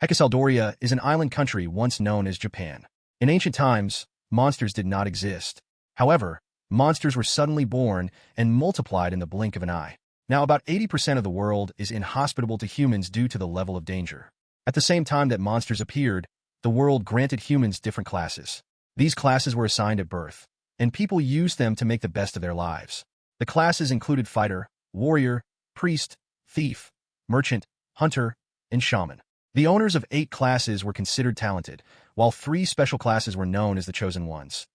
Hecasaldoria is an island country once known as Japan. In ancient times, monsters did not exist. However, monsters were suddenly born and multiplied in the blink of an eye. Now, about 80% of the world is inhospitable to humans due to the level of danger. At the same time that monsters appeared, the world granted humans different classes. These classes were assigned at birth, and people used them to make the best of their lives. The classes included fighter, warrior, priest, thief, merchant, hunter, and shaman. The owners of 8 classes were considered talented, while 3 special classes were known as the chosen ones: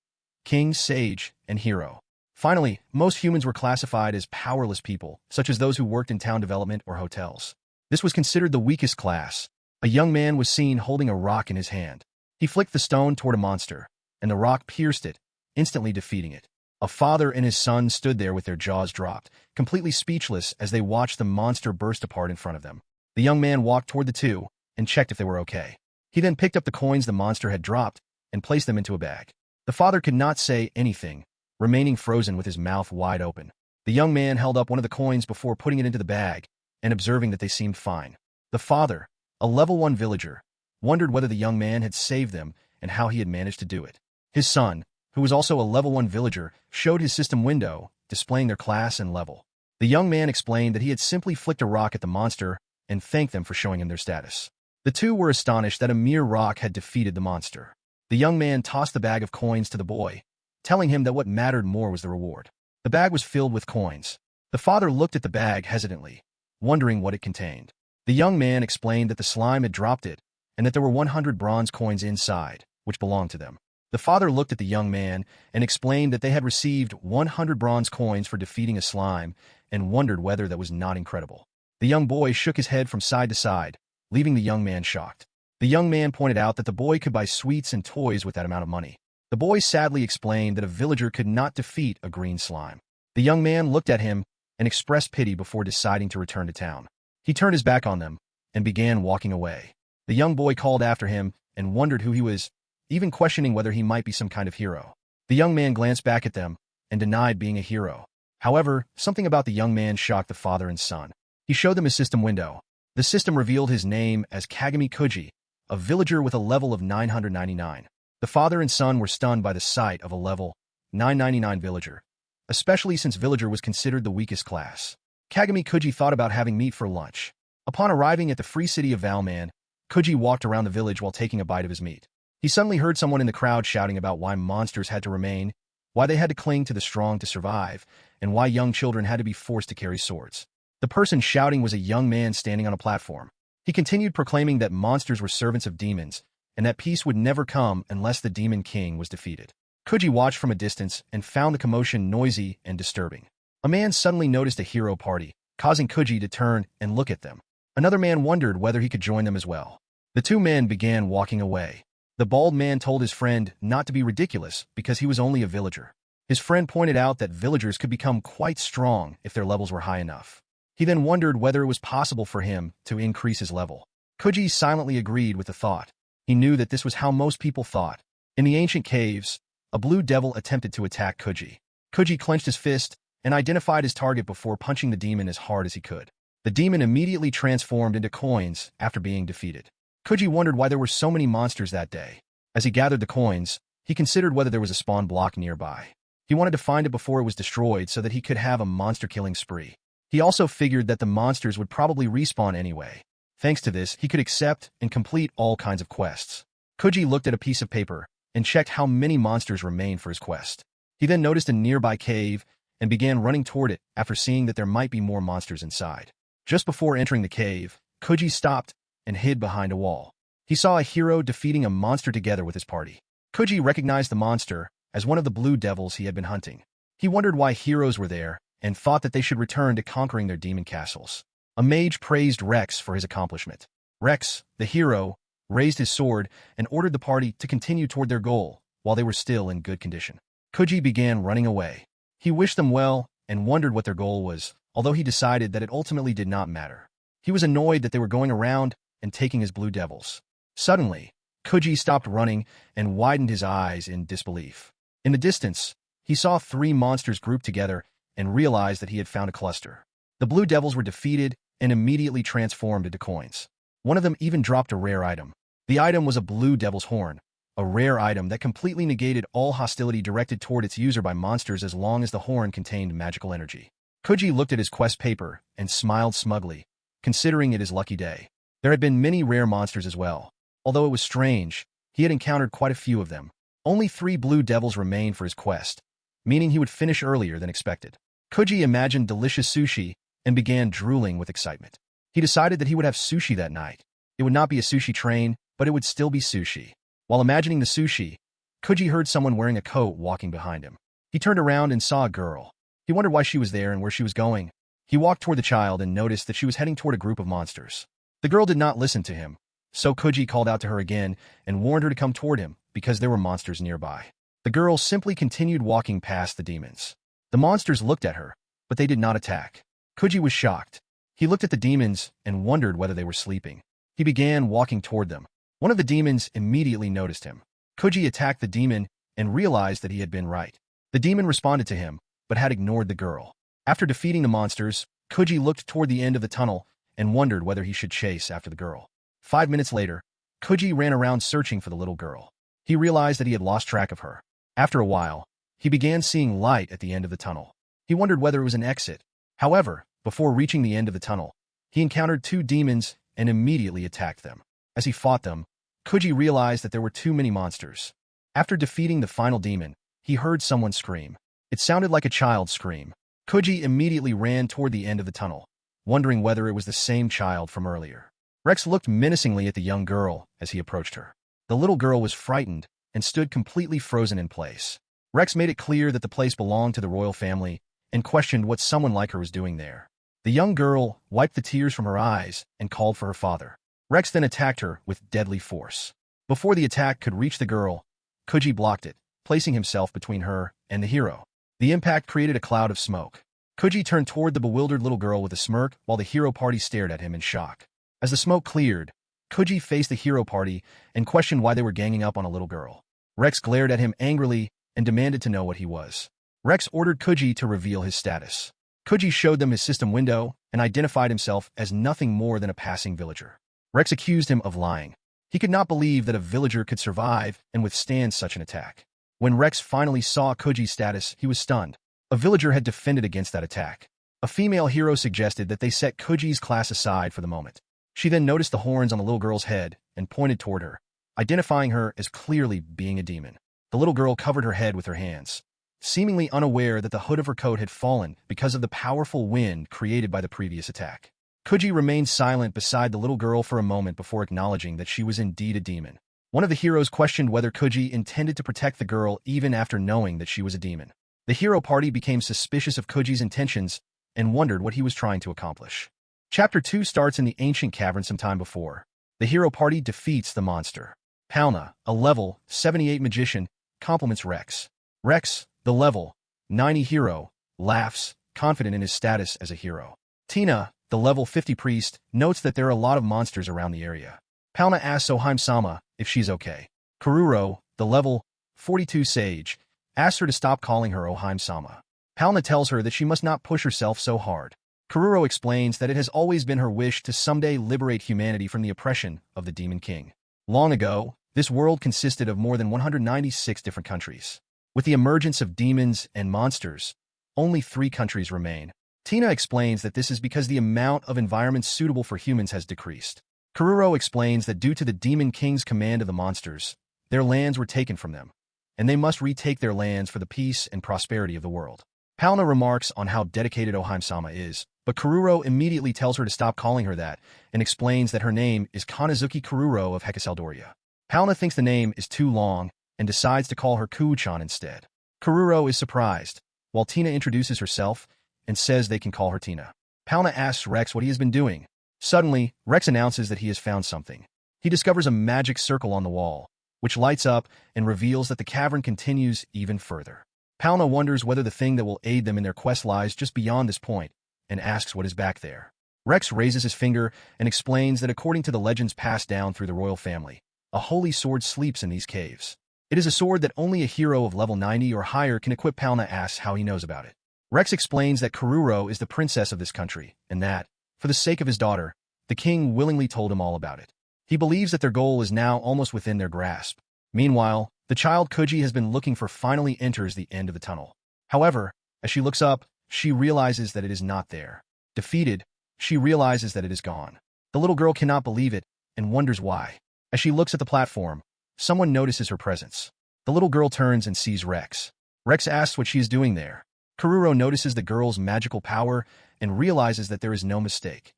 king, sage, and hero. Finally, most humans were classified as powerless people, such as those who worked in town development or hotels. This was considered the weakest class. A young man was seen holding a rock in his hand. He flicked the stone toward a monster, and the rock pierced it, instantly defeating it. A father and his son stood there with their jaws dropped, completely speechless as they watched the monster burst apart in front of them. The young man walked toward the two and checked if they were okay. He then picked up the coins the monster had dropped and placed them into a bag. The father could not say anything, remaining frozen with his mouth wide open. The young man held up one of the coins before putting it into the bag and observing that they seemed fine. The father, a level 1 villager, wondered whether the young man had saved them and how he had managed to do it. His son, who was also a level 1 villager, showed his system window, displaying their class and level. The young man explained that he had simply flicked a rock at the monster and thanked them for showing him their status. The two were astonished that a mere rock had defeated the monster. The young man tossed the bag of coins to the boy, telling him that what mattered more was the reward. The bag was filled with coins. The father looked at the bag hesitantly, wondering what it contained. The young man explained that the slime had dropped it, and that there were 100 bronze coins inside, which belonged to them. The father looked at the young man and explained that they had received 100 bronze coins for defeating a slime and wondered whether that was not incredible. The young boy shook his head from side to side, leaving the young man shocked. The young man pointed out that the boy could buy sweets and toys with that amount of money. The boy sadly explained that a villager could not defeat a green slime. The young man looked at him and expressed pity before deciding to return to town. He turned his back on them and began walking away. The young boy called after him and wondered who he was, even questioning whether he might be some kind of hero. The young man glanced back at them and denied being a hero. However, something about the young man shocked the father and son. He showed them his system window. The system revealed his name as Kagami Kuji, a villager with a level of 999. The father and son were stunned by the sight of a level 999 villager, especially since villager was considered the weakest class. Kagami Kuji thought about having meat for lunch. Upon arriving at the free city of Valman, Kuji walked around the village while taking a bite of his meat. He suddenly heard someone in the crowd shouting about why monsters had to remain, why they had to cling to the strong to survive, and why young children had to be forced to carry swords. The person shouting was a young man standing on a platform. He continued proclaiming that monsters were servants of demons, and that peace would never come unless the demon king was defeated. Kuji watched from a distance and found the commotion noisy and disturbing. A man suddenly noticed a hero party, causing Kuji to turn and look at them. Another man wondered whether he could join them as well. The two men began walking away. The bald man told his friend not to be ridiculous because he was only a villager. His friend pointed out that villagers could become quite strong if their levels were high enough. He then wondered whether it was possible for him to increase his level. Kuji silently agreed with the thought. He knew that this was how most people thought. In the ancient caves, a blue devil attempted to attack Kuji. Kuji clenched his fist and identified his target before punching the demon as hard as he could. The demon immediately transformed into coins after being defeated. Kuji wondered why there were so many monsters that day. As he gathered the coins, he considered whether there was a spawn block nearby. He wanted to find it before it was destroyed so that he could have a monster-killing spree. He also figured that the monsters would probably respawn anyway. Thanks to this, he could accept and complete all kinds of quests. Kuji looked at a piece of paper and checked how many monsters remained for his quest. He then noticed a nearby cave and began running toward it after seeing that there might be more monsters inside. Just before entering the cave, Kuji stopped and hid behind a wall. He saw a hero defeating a monster together with his party. Kuji recognized the monster as one of the blue devils he had been hunting. He wondered why heroes were there and thought that they should return to conquering their demon castles. A mage praised Rex for his accomplishment. Rex, the hero, raised his sword and ordered the party to continue toward their goal while they were still in good condition. Kuji began running away. He wished them well and wondered what their goal was, although he decided that it ultimately did not matter. He was annoyed that they were going around and taking his blue devils. Suddenly, Kuji stopped running and widened his eyes in disbelief. In the distance, he saw 3 monsters grouped together and realized that he had found a cluster. The blue devils were defeated and immediately transformed into coins. One of them even dropped a rare item. The item was a blue devil's horn, a rare item that completely negated all hostility directed toward its user by monsters as long as the horn contained magical energy. Kuji looked at his quest paper and smiled smugly, considering it his lucky day. There had been many rare monsters as well. Although it was strange, he had encountered quite a few of them. Only 3 blue devils remained for his quest, meaning he would finish earlier than expected. Kuji imagined delicious sushi and began drooling with excitement. He decided that he would have sushi that night. It would not be a sushi train, but it would still be sushi. While imagining the sushi, Kuji heard someone wearing a coat walking behind him. He turned around and saw a girl. He wondered why she was there and where she was going. He walked toward the child and noticed that she was heading toward a group of monsters. The girl did not listen to him, so Kuji called out to her again and warned her to come toward him because there were monsters nearby. The girl simply continued walking past the demons. The monsters looked at her, but they did not attack. Kuji was shocked. He looked at the demons and wondered whether they were sleeping. He began walking toward them. One of the demons immediately noticed him. Kuji attacked the demon and realized that he had been right. The demon responded to him, but had ignored the girl. After defeating the monsters, Kuji looked toward the end of the tunnel and wondered whether he should chase after the girl. 5 minutes later, Kuji ran around searching for the little girl. He realized that he had lost track of her. After a while, he began seeing light at the end of the tunnel. He wondered whether it was an exit. However, before reaching the end of the tunnel, he encountered 2 demons and immediately attacked them. As he fought them, Kuji realized that there were too many monsters. After defeating the final demon, he heard someone scream. It sounded like a child's scream. Kuji immediately ran toward the end of the tunnel, wondering whether it was the same child from earlier. Rex looked menacingly at the young girl as he approached her. The little girl was frightened and stood completely frozen in place. Rex made it clear that the place belonged to the royal family and questioned what someone like her was doing there. The young girl wiped the tears from her eyes and called for her father. Rex then attacked her with deadly force. Before the attack could reach the girl, Kuji blocked it, placing himself between her and the hero. The impact created a cloud of smoke. Kuji turned toward the bewildered little girl with a smirk while the hero party stared at him in shock. As the smoke cleared, Kuji faced the hero party and questioned why they were ganging up on a little girl. Rex glared at him angrily and demanded to know what he was. Rex ordered Kuji to reveal his status. Kuji showed them his system window and identified himself as nothing more than a passing villager. Rex accused him of lying. He could not believe that a villager could survive and withstand such an attack. When Rex finally saw Kuji's status, he was stunned. A villager had defended against that attack. A female hero suggested that they set Kuji's class aside for the moment. She then noticed the horns on the little girl's head and pointed toward her, identifying her as clearly being a demon. The little girl covered her head with her hands, seemingly unaware that the hood of her coat had fallen because of the powerful wind created by the previous attack. Kuji remained silent beside the little girl for a moment before acknowledging that she was indeed a demon. One of the heroes questioned whether Kuji intended to protect the girl even after knowing that she was a demon. The hero party became suspicious of Kuji's intentions and wondered what he was trying to accomplish. Chapter 2 starts in the ancient cavern some time before. The hero party defeats the monster. Palna, a level 78 magician, compliments Rex. Rex, the level 90 hero, laughs, confident in his status as a hero. Tina, the level 50 priest, notes that there are a lot of monsters around the area. Palna asks Oheim-sama if she's okay. Kururo, the level 42 sage, asks her to stop calling her Oheim-sama. Palna tells her that she must not push herself so hard. Kururo explains that it has always been her wish to someday liberate humanity from the oppression of the Demon King. Long ago, this world consisted of more than 196 different countries. With the emergence of demons and monsters, only 3 countries remain. Tina explains that this is because the amount of environments suitable for humans has decreased. Kururo explains that due to the Demon King's command of the monsters, their lands were taken from them, and they must retake their lands for the peace and prosperity of the world. Palna remarks on how dedicated Oheim-sama is, but Kururo immediately tells her to stop calling her that and explains that her name is Kanazuki Kururo of Hecasaldoria. Palna thinks the name is too long and decides to call her Kuu-chan instead. Kururo is surprised, while Tina introduces herself and says they can call her Tina. Palna asks Rex what he has been doing. Suddenly, Rex announces that he has found something. He discovers a magic circle on the wall, which lights up and reveals that the cavern continues even further. Palna wonders whether the thing that will aid them in their quest lies just beyond this point, and asks what is back there. Rex raises his finger and explains that according to the legends passed down through the royal family, a holy sword sleeps in these caves. It is a sword that only a hero of level 90 or higher can equip. Palna asks how he knows about it. Rex explains that Kururo is the princess of this country, and that, for the sake of his daughter, the king willingly told him all about it. He believes that their goal is now almost within their grasp. Meanwhile, the child Kuji has been looking for finally enters the end of the tunnel. However, as she looks up, she realizes that it is not there. Defeated, she realizes that it is gone. The little girl cannot believe it and wonders why. As she looks at the platform, someone notices her presence. The little girl turns and sees Rex. Rex asks what she is doing there. Kururo notices the girl's magical power and realizes that there is no mistake.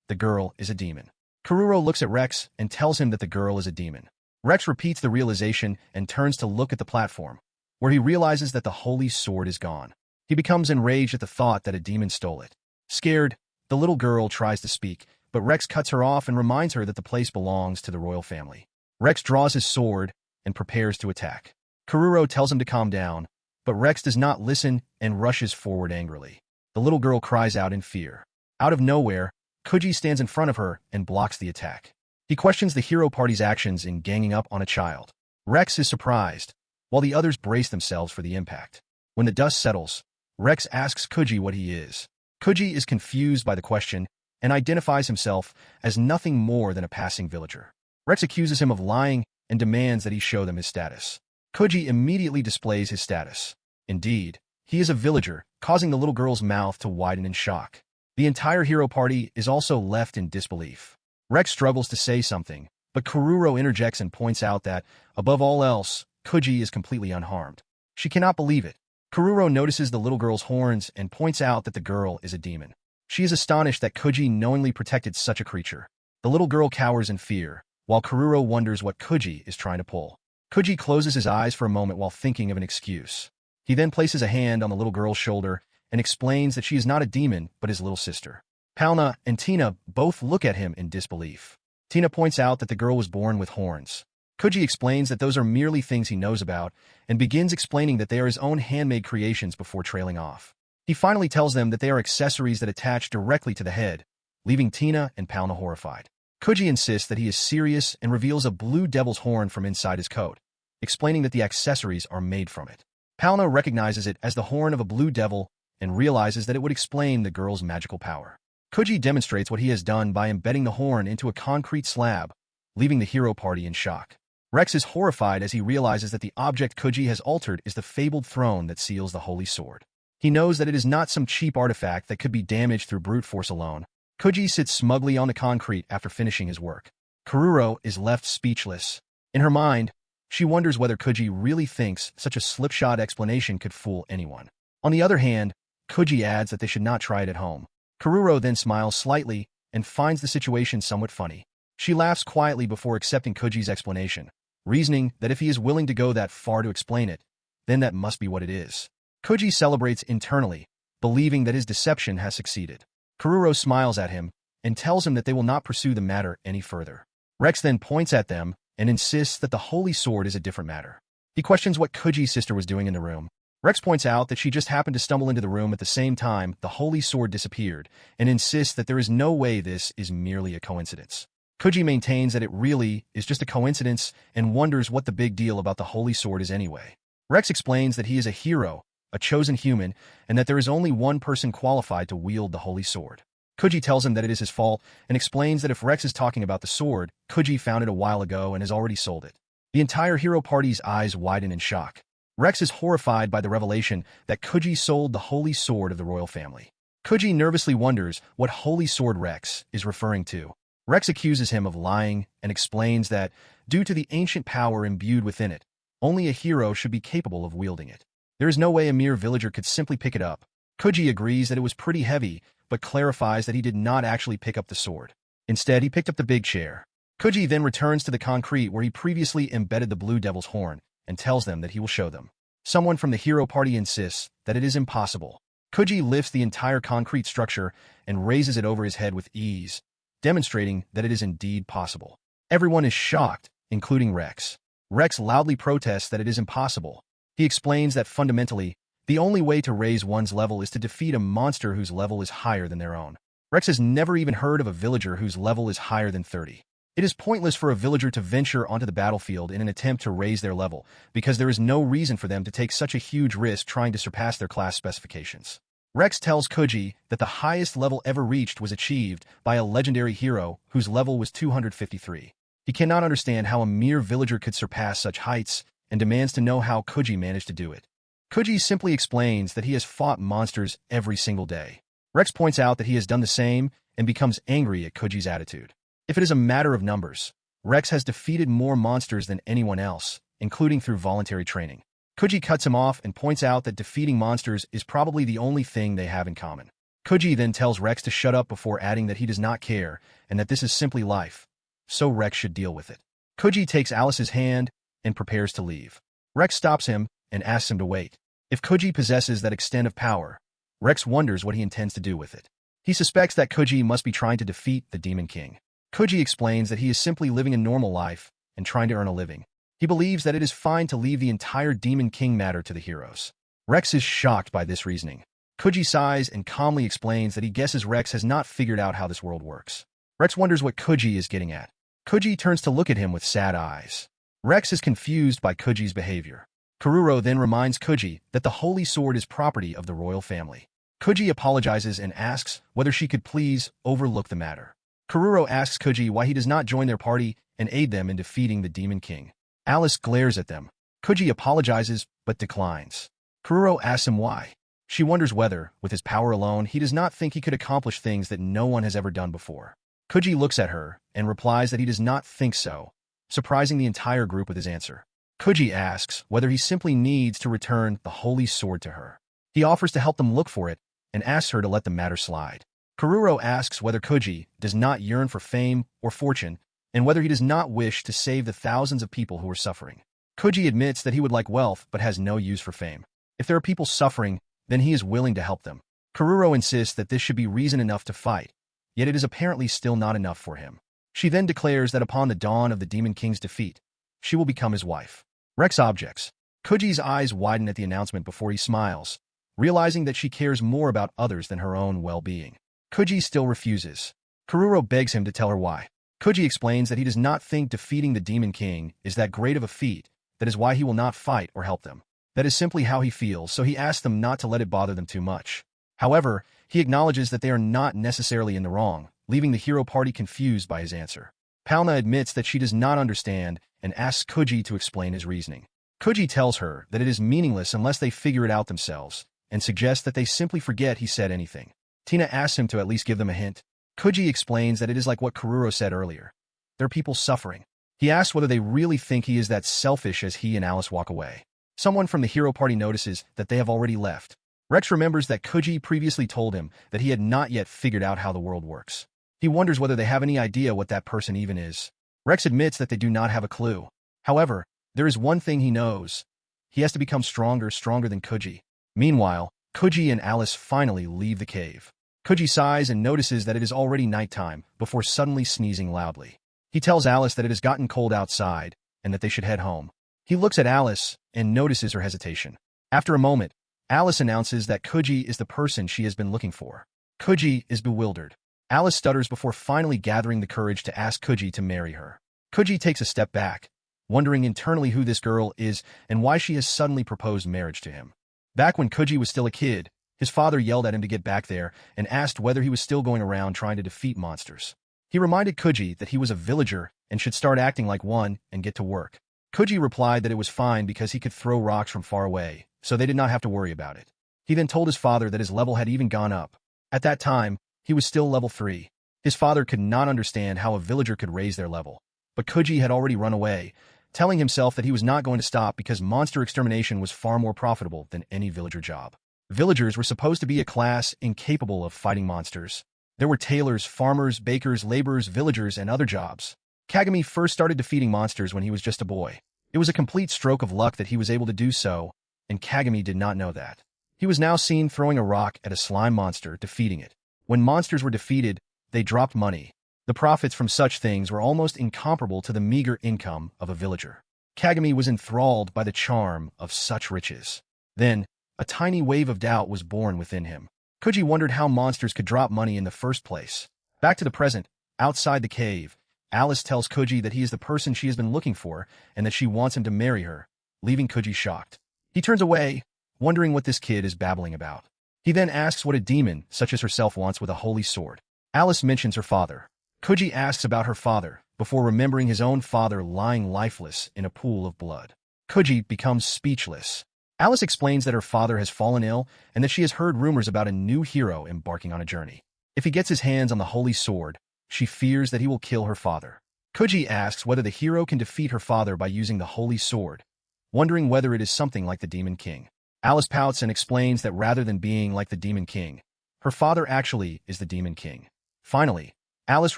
The girl is a demon. Kururo looks at Rex and tells him that the girl is a demon. Rex repeats the realization and turns to look at the platform, where he realizes that the holy sword is gone. He becomes enraged at the thought that a demon stole it. Scared, the little girl tries to speak, but Rex cuts her off and reminds her that the place belongs to the royal family. Rex draws his sword and prepares to attack. Kururo tells him to calm down, but Rex does not listen and rushes forward angrily. The little girl cries out in fear. Out of nowhere, Kuji stands in front of her and blocks the attack. He questions the hero party's actions in ganging up on a child. Rex is surprised, while the others brace themselves for the impact. When the dust settles, Rex asks Kuji what he is. Kuji is confused by the question and identifies himself as nothing more than a passing villager. Rex accuses him of lying and demands that he show them his status. Kuji immediately displays his status. Indeed, he is a villager, causing the little girl's mouth to widen in shock. The entire hero party is also left in disbelief. Rex struggles to say something, but Kururo interjects and points out that, above all else, Kuji is completely unharmed. She cannot believe it. Kururo notices the little girl's horns and points out that the girl is a demon. She is astonished that Kuji knowingly protected such a creature. The little girl cowers in fear, while Kururo wonders what Kuji is trying to pull. Kuji closes his eyes for a moment while thinking of an excuse. He then places a hand on the little girl's shoulder and explains that she is not a demon but his little sister. Palna and Tina both look at him in disbelief. Tina points out that the girl was born with horns. Kuji explains that those are merely things he knows about and begins explaining that they are his own handmade creations before trailing off. He finally tells them that they are accessories that attach directly to the head, leaving Tina and Palna horrified. Kuji insists that he is serious and reveals a blue devil's horn from inside his coat, explaining that the accessories are made from it. Palna recognizes it as the horn of a blue devil and realizes that it would explain the girl's magical power. Kuji demonstrates what he has done by embedding the horn into a concrete slab, leaving the hero party in shock. Rex is horrified as he realizes that the object Kuji has altered is the fabled throne that seals the holy sword. He knows that it is not some cheap artifact that could be damaged through brute force alone. Kuji sits smugly on the concrete after finishing his work. Kururo is left speechless. In her mind, she wonders whether Kuji really thinks such a slipshod explanation could fool anyone. On the other hand, Kuji adds that they should not try it at home. Kururo then smiles slightly and finds the situation somewhat funny. She laughs quietly before accepting Kuji's explanation, reasoning that if he is willing to go that far to explain it, then that must be what it is. Kuji celebrates internally, believing that his deception has succeeded. Kururo smiles at him and tells him that they will not pursue the matter any further. Rex then points at them and insists that the holy sword is a different matter. He questions what Kuji's sister was doing in the room. Rex points out that she just happened to stumble into the room at the same time the holy sword disappeared and insists that there is no way this is merely a coincidence. Kuji maintains that it really is just a coincidence and wonders what the big deal about the holy sword is anyway. Rex explains that he is a hero, a chosen human, and that there is only one person qualified to wield the holy sword. Kuji tells him that it is his fault and explains that if Rex is talking about the sword, Kuji found it a while ago and has already sold it. The entire hero party's eyes widen in shock. Rex is horrified by the revelation that Kuji sold the holy sword of the royal family. Kuji nervously wonders what holy sword Rex is referring to. Rex accuses him of lying and explains that, due to the ancient power imbued within it, only a hero should be capable of wielding it. There is no way a mere villager could simply pick it up. Kuji agrees that it was pretty heavy, but clarifies that he did not actually pick up the sword. Instead, he picked up the big chair. Kuji then returns to the concrete where he previously embedded the blue devil's horn and tells them that he will show them. Someone from the hero party insists that it is impossible. Kuji lifts the entire concrete structure and raises it over his head with ease, demonstrating that it is indeed possible. Everyone is shocked, including Rex. Rex loudly protests that it is impossible. He explains that fundamentally, the only way to raise one's level is to defeat a monster whose level is higher than their own. Rex has never even heard of a villager whose level is higher than 30. It is pointless for a villager to venture onto the battlefield in an attempt to raise their level, because there is no reason for them to take such a huge risk trying to surpass their class specifications. Rex tells Kuji that the highest level ever reached was achieved by a legendary hero whose level was 253. He cannot understand how a mere villager could surpass such heights and demands to know how Kuji managed to do it. Kuji simply explains that he has fought monsters every single day. Rex points out that he has done the same and becomes angry at Kuji's attitude. If it is a matter of numbers, Rex has defeated more monsters than anyone else, including through voluntary training. Kuji cuts him off and points out that defeating monsters is probably the only thing they have in common. Kuji then tells Rex to shut up before adding that he does not care and that this is simply life, so Rex should deal with it. Kuji takes Alice's hand and prepares to leave. Rex stops him and asks him to wait. If Kuji possesses that extent of power, Rex wonders what he intends to do with it. He suspects that Kuji must be trying to defeat the Demon King. Kuji explains that he is simply living a normal life and trying to earn a living. He believes that it is fine to leave the entire Demon King matter to the heroes. Rex is shocked by this reasoning. Kuji sighs and calmly explains that he guesses Rex has not figured out how this world works. Rex wonders what Kuji is getting at. Kuji turns to look at him with sad eyes. Rex is confused by Kuji's behavior. Kururo then reminds Kuji that the holy sword is property of the royal family. Kuji apologizes and asks whether she could please overlook the matter. Kururo asks Kuji why he does not join their party and aid them in defeating the Demon King. Alice glares at them. Kuji apologizes but declines. Kururo asks him why. She wonders whether, with his power alone, he does not think he could accomplish things that no one has ever done before. Kuji looks at her and replies that he does not think so, surprising the entire group with his answer. Kuji asks whether he simply needs to return the holy sword to her. He offers to help them look for it and asks her to let the matter slide. Kururo asks whether Kuji does not yearn for fame or fortune and whether he does not wish to save the thousands of people who are suffering. Kuji admits that he would like wealth but has no use for fame. If there are people suffering, then he is willing to help them. Kururo insists that this should be reason enough to fight, yet it is apparently still not enough for him. She then declares that upon the dawn of the Demon King's defeat, she will become his wife. Rex objects. Kuji's eyes widen at the announcement before he smiles, realizing that she cares more about others than her own well-being. Kuji still refuses. Kururo begs him to tell her why. Kuji explains that he does not think defeating the Demon King is that great of a feat, that is why he will not fight or help them. That is simply how he feels, so he asks them not to let it bother them too much. However, he acknowledges that they are not necessarily in the wrong, leaving the hero party confused by his answer. Palna admits that she does not understand and asks Kuji to explain his reasoning. Kuji tells her that it is meaningless unless they figure it out themselves, and suggests that they simply forget he said anything. Tina asks him to at least give them a hint. Kuji explains that it is like what Kururo said earlier. There are people suffering. He asks whether they really think he is that selfish as he and Alice walk away. Someone from the hero party notices that they have already left. Rex remembers that Kuji previously told him that he had not yet figured out how the world works. He wonders whether they have any idea what that person even is. Rex admits that they do not have a clue. However, there is one thing he knows. He has to become stronger than Kuji. Meanwhile, Kuji and Alice finally leave the cave. Kuji sighs and notices that it is already nighttime before suddenly sneezing loudly. He tells Alice that it has gotten cold outside and that they should head home. He looks at Alice and notices her hesitation. After a moment, Alice announces that Kuji is the person she has been looking for. Kuji is bewildered. Alice stutters before finally gathering the courage to ask Kuji to marry her. Kuji takes a step back, wondering internally who this girl is and why she has suddenly proposed marriage to him. Back when Kuji was still a kid, his father yelled at him to get back there and asked whether he was still going around trying to defeat monsters. He reminded Kuji that he was a villager and should start acting like one and get to work. Kuji replied that it was fine because he could throw rocks from far away, so they did not have to worry about it. He then told his father that his level had even gone up. At that time, he was still level 3. His father could not understand how a villager could raise their level, but Kuji had already run away, telling himself that he was not going to stop because monster extermination was far more profitable than any villager job. Villagers were supposed to be a class incapable of fighting monsters. There were tailors, farmers, bakers, laborers, villagers, and other jobs. Kagami first started defeating monsters when he was just a boy. It was a complete stroke of luck that he was able to do so, and Kagami did not know that. He was now seen throwing a rock at a slime monster, defeating it. When monsters were defeated, they dropped money. The profits from such things were almost incomparable to the meager income of a villager. Kagami was enthralled by the charm of such riches. Then, a tiny wave of doubt was born within him. Kuji wondered how monsters could drop money in the first place. Back to the present, outside the cave, Alice tells Kuji that he is the person she has been looking for and that she wants him to marry her, leaving Kuji shocked. He turns away, wondering what this kid is babbling about. He then asks what a demon, such as herself, wants with a holy sword. Alice mentions her father. Koji asks about her father, before remembering his own father lying lifeless in a pool of blood. Koji becomes speechless. Alice explains that her father has fallen ill and that she has heard rumors about a new hero embarking on a journey. If he gets his hands on the holy sword, she fears that he will kill her father. Koji asks whether the hero can defeat her father by using the holy sword, wondering whether it is something like the Demon King. Alice pouts and explains that rather than being like the Demon King, her father actually is the Demon King. Finally, Alice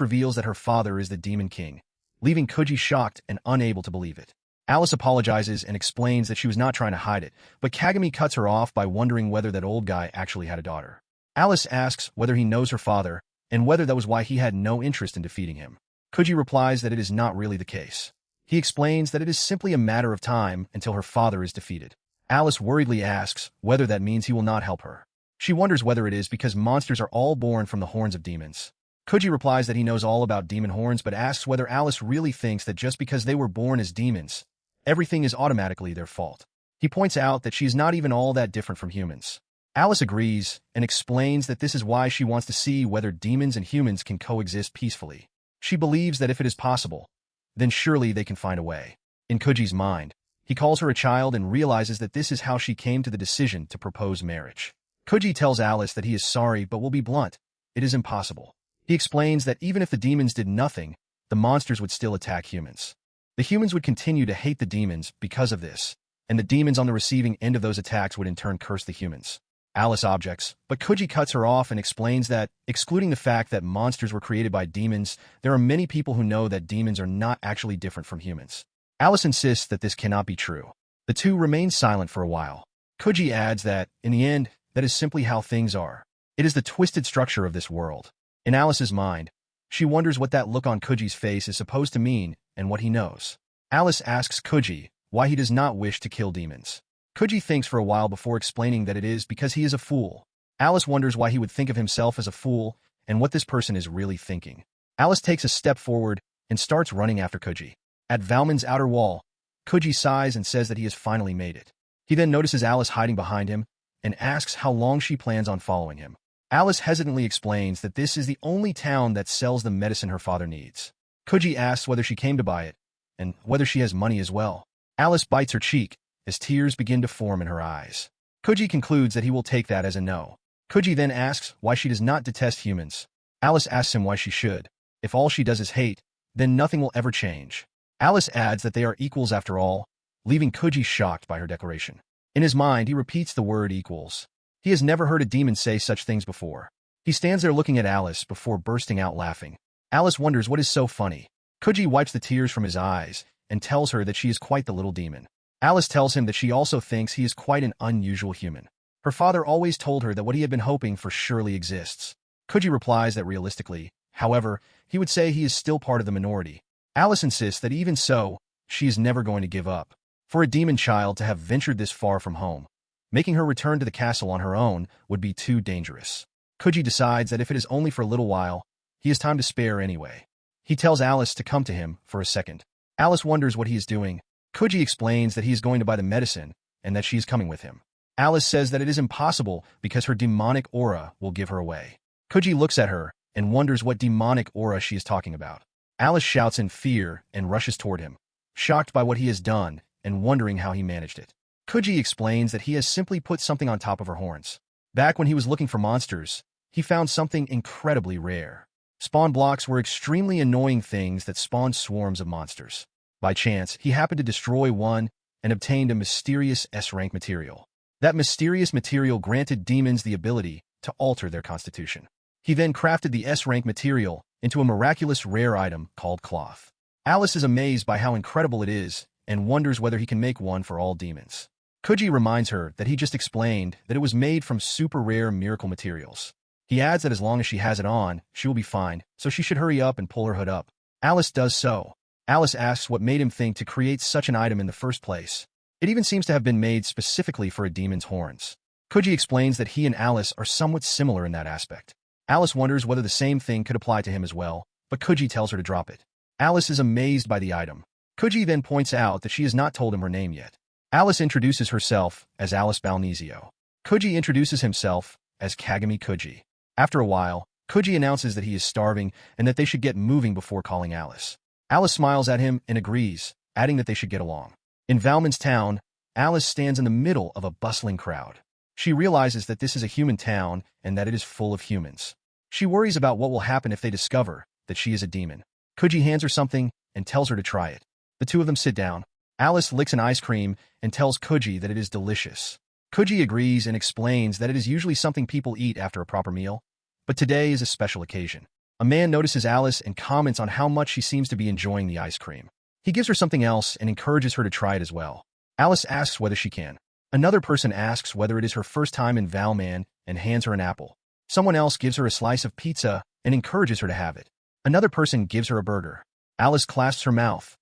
reveals that her father is the Demon King, leaving Koji shocked and unable to believe it. Alice apologizes and explains that she was not trying to hide it, but Kagami cuts her off by wondering whether that old guy actually had a daughter. Alice asks whether he knows her father and whether that was why he had no interest in defeating him. Koji replies that it is not really the case. He explains that it is simply a matter of time until her father is defeated. Alice worriedly asks whether that means he will not help her. She wonders whether it is because monsters are all born from the horns of demons. Koji replies that he knows all about demon horns but asks whether Alice really thinks that just because they were born as demons, everything is automatically their fault. He points out that she is not even all that different from humans. Alice agrees and explains that this is why she wants to see whether demons and humans can coexist peacefully. She believes that if it is possible, then surely they can find a way. In Koji's mind, he calls her a child and realizes that this is how she came to the decision to propose marriage. Koji tells Alice that he is sorry but will be blunt. It is impossible. He explains that even if the demons did nothing, the monsters would still attack humans. The humans would continue to hate the demons because of this, and the demons on the receiving end of those attacks would in turn curse the humans. Alice objects, but Koji cuts her off and explains that, excluding the fact that monsters were created by demons, there are many people who know that demons are not actually different from humans. Alice insists that this cannot be true. The two remain silent for a while. Koji adds that, in the end, that is simply how things are. It is the twisted structure of this world. In Alice's mind, she wonders what that look on Koji's face is supposed to mean and what he knows. Alice asks Koji why he does not wish to kill demons. Koji thinks for a while before explaining that it is because he is a fool. Alice wonders why he would think of himself as a fool and what this person is really thinking. Alice takes a step forward and starts running after Koji. At Valmond's outer wall, Koji sighs and says that he has finally made it. He then notices Alice hiding behind him and asks how long she plans on following him. Alice hesitantly explains that this is the only town that sells the medicine her father needs. Koji asks whether she came to buy it and whether she has money as well. Alice bites her cheek as tears begin to form in her eyes. Koji concludes that he will take that as a no. Koji then asks why she does not detest humans. Alice asks him why she should. If all she does is hate, then nothing will ever change. Alice adds that they are equals after all, leaving Koji shocked by her declaration. In his mind, he repeats the word equals. He has never heard a demon say such things before. He stands there looking at Alice before bursting out laughing. Alice wonders what is so funny. Koji wipes the tears from his eyes and tells her that she is quite the little demon. Alice tells him that she also thinks he is quite an unusual human. Her father always told her that what he had been hoping for surely exists. Koji replies that realistically, however, he would say he is still part of the minority. Alice insists that even so, she is never going to give up. For a demon child to have ventured this far from home, making her return to the castle on her own would be too dangerous. Koji decides that if it is only for a little while, he has time to spare anyway. He tells Alice to come to him for a second. Alice wonders what he is doing. Koji explains that he is going to buy the medicine and that she is coming with him. Alice says that it is impossible because her demonic aura will give her away. Koji looks at her and wonders what demonic aura she is talking about. Alice shouts in fear and rushes toward him, shocked by what he has done and wondering how he managed it. Koji explains that he has simply put something on top of her horns. Back when he was looking for monsters, he found something incredibly rare. Spawn blocks were extremely annoying things that spawned swarms of monsters. By chance, he happened to destroy one and obtained a mysterious S-rank material. That mysterious material granted demons the ability to alter their constitution. He then crafted the S-rank material into a miraculous rare item called cloth. Alice is amazed by how incredible it is and wonders whether he can make one for all demons. Koji reminds her that he just explained that it was made from super rare miracle materials. He adds that as long as she has it on, she will be fine, so she should hurry up and pull her hood up. Alice does so. Alice asks what made him think to create such an item in the first place. It even seems to have been made specifically for a demon's horns. Koji explains that he and Alice are somewhat similar in that aspect. Alice wonders whether the same thing could apply to him as well, but Koji tells her to drop it. Alice is amazed by the item. Koji then points out that she has not told him her name yet. Alice introduces herself as Alice Balnesio. Koji introduces himself as Kagami Kuji. After a while, Kuji announces that he is starving and that they should get moving before calling Alice. Alice smiles at him and agrees, adding that they should get along. In Valmond's town, Alice stands in the middle of a bustling crowd. She realizes that this is a human town and that it is full of humans. She worries about what will happen if they discover that she is a demon. Kuji hands her something and tells her to try it. The two of them sit down. Alice licks an ice cream and tells Kuji that it is delicious. Kuji agrees and explains that it is usually something people eat after a proper meal, but today is a special occasion. A man notices Alice and comments on how much she seems to be enjoying the ice cream. He gives her something else and encourages her to try it as well. Alice asks whether she can. Another person asks whether it is her first time in Valmond and hands her an apple. Someone else gives her a slice of pizza and encourages her to have it. Another person gives her a burger. Alice clasps her mouth,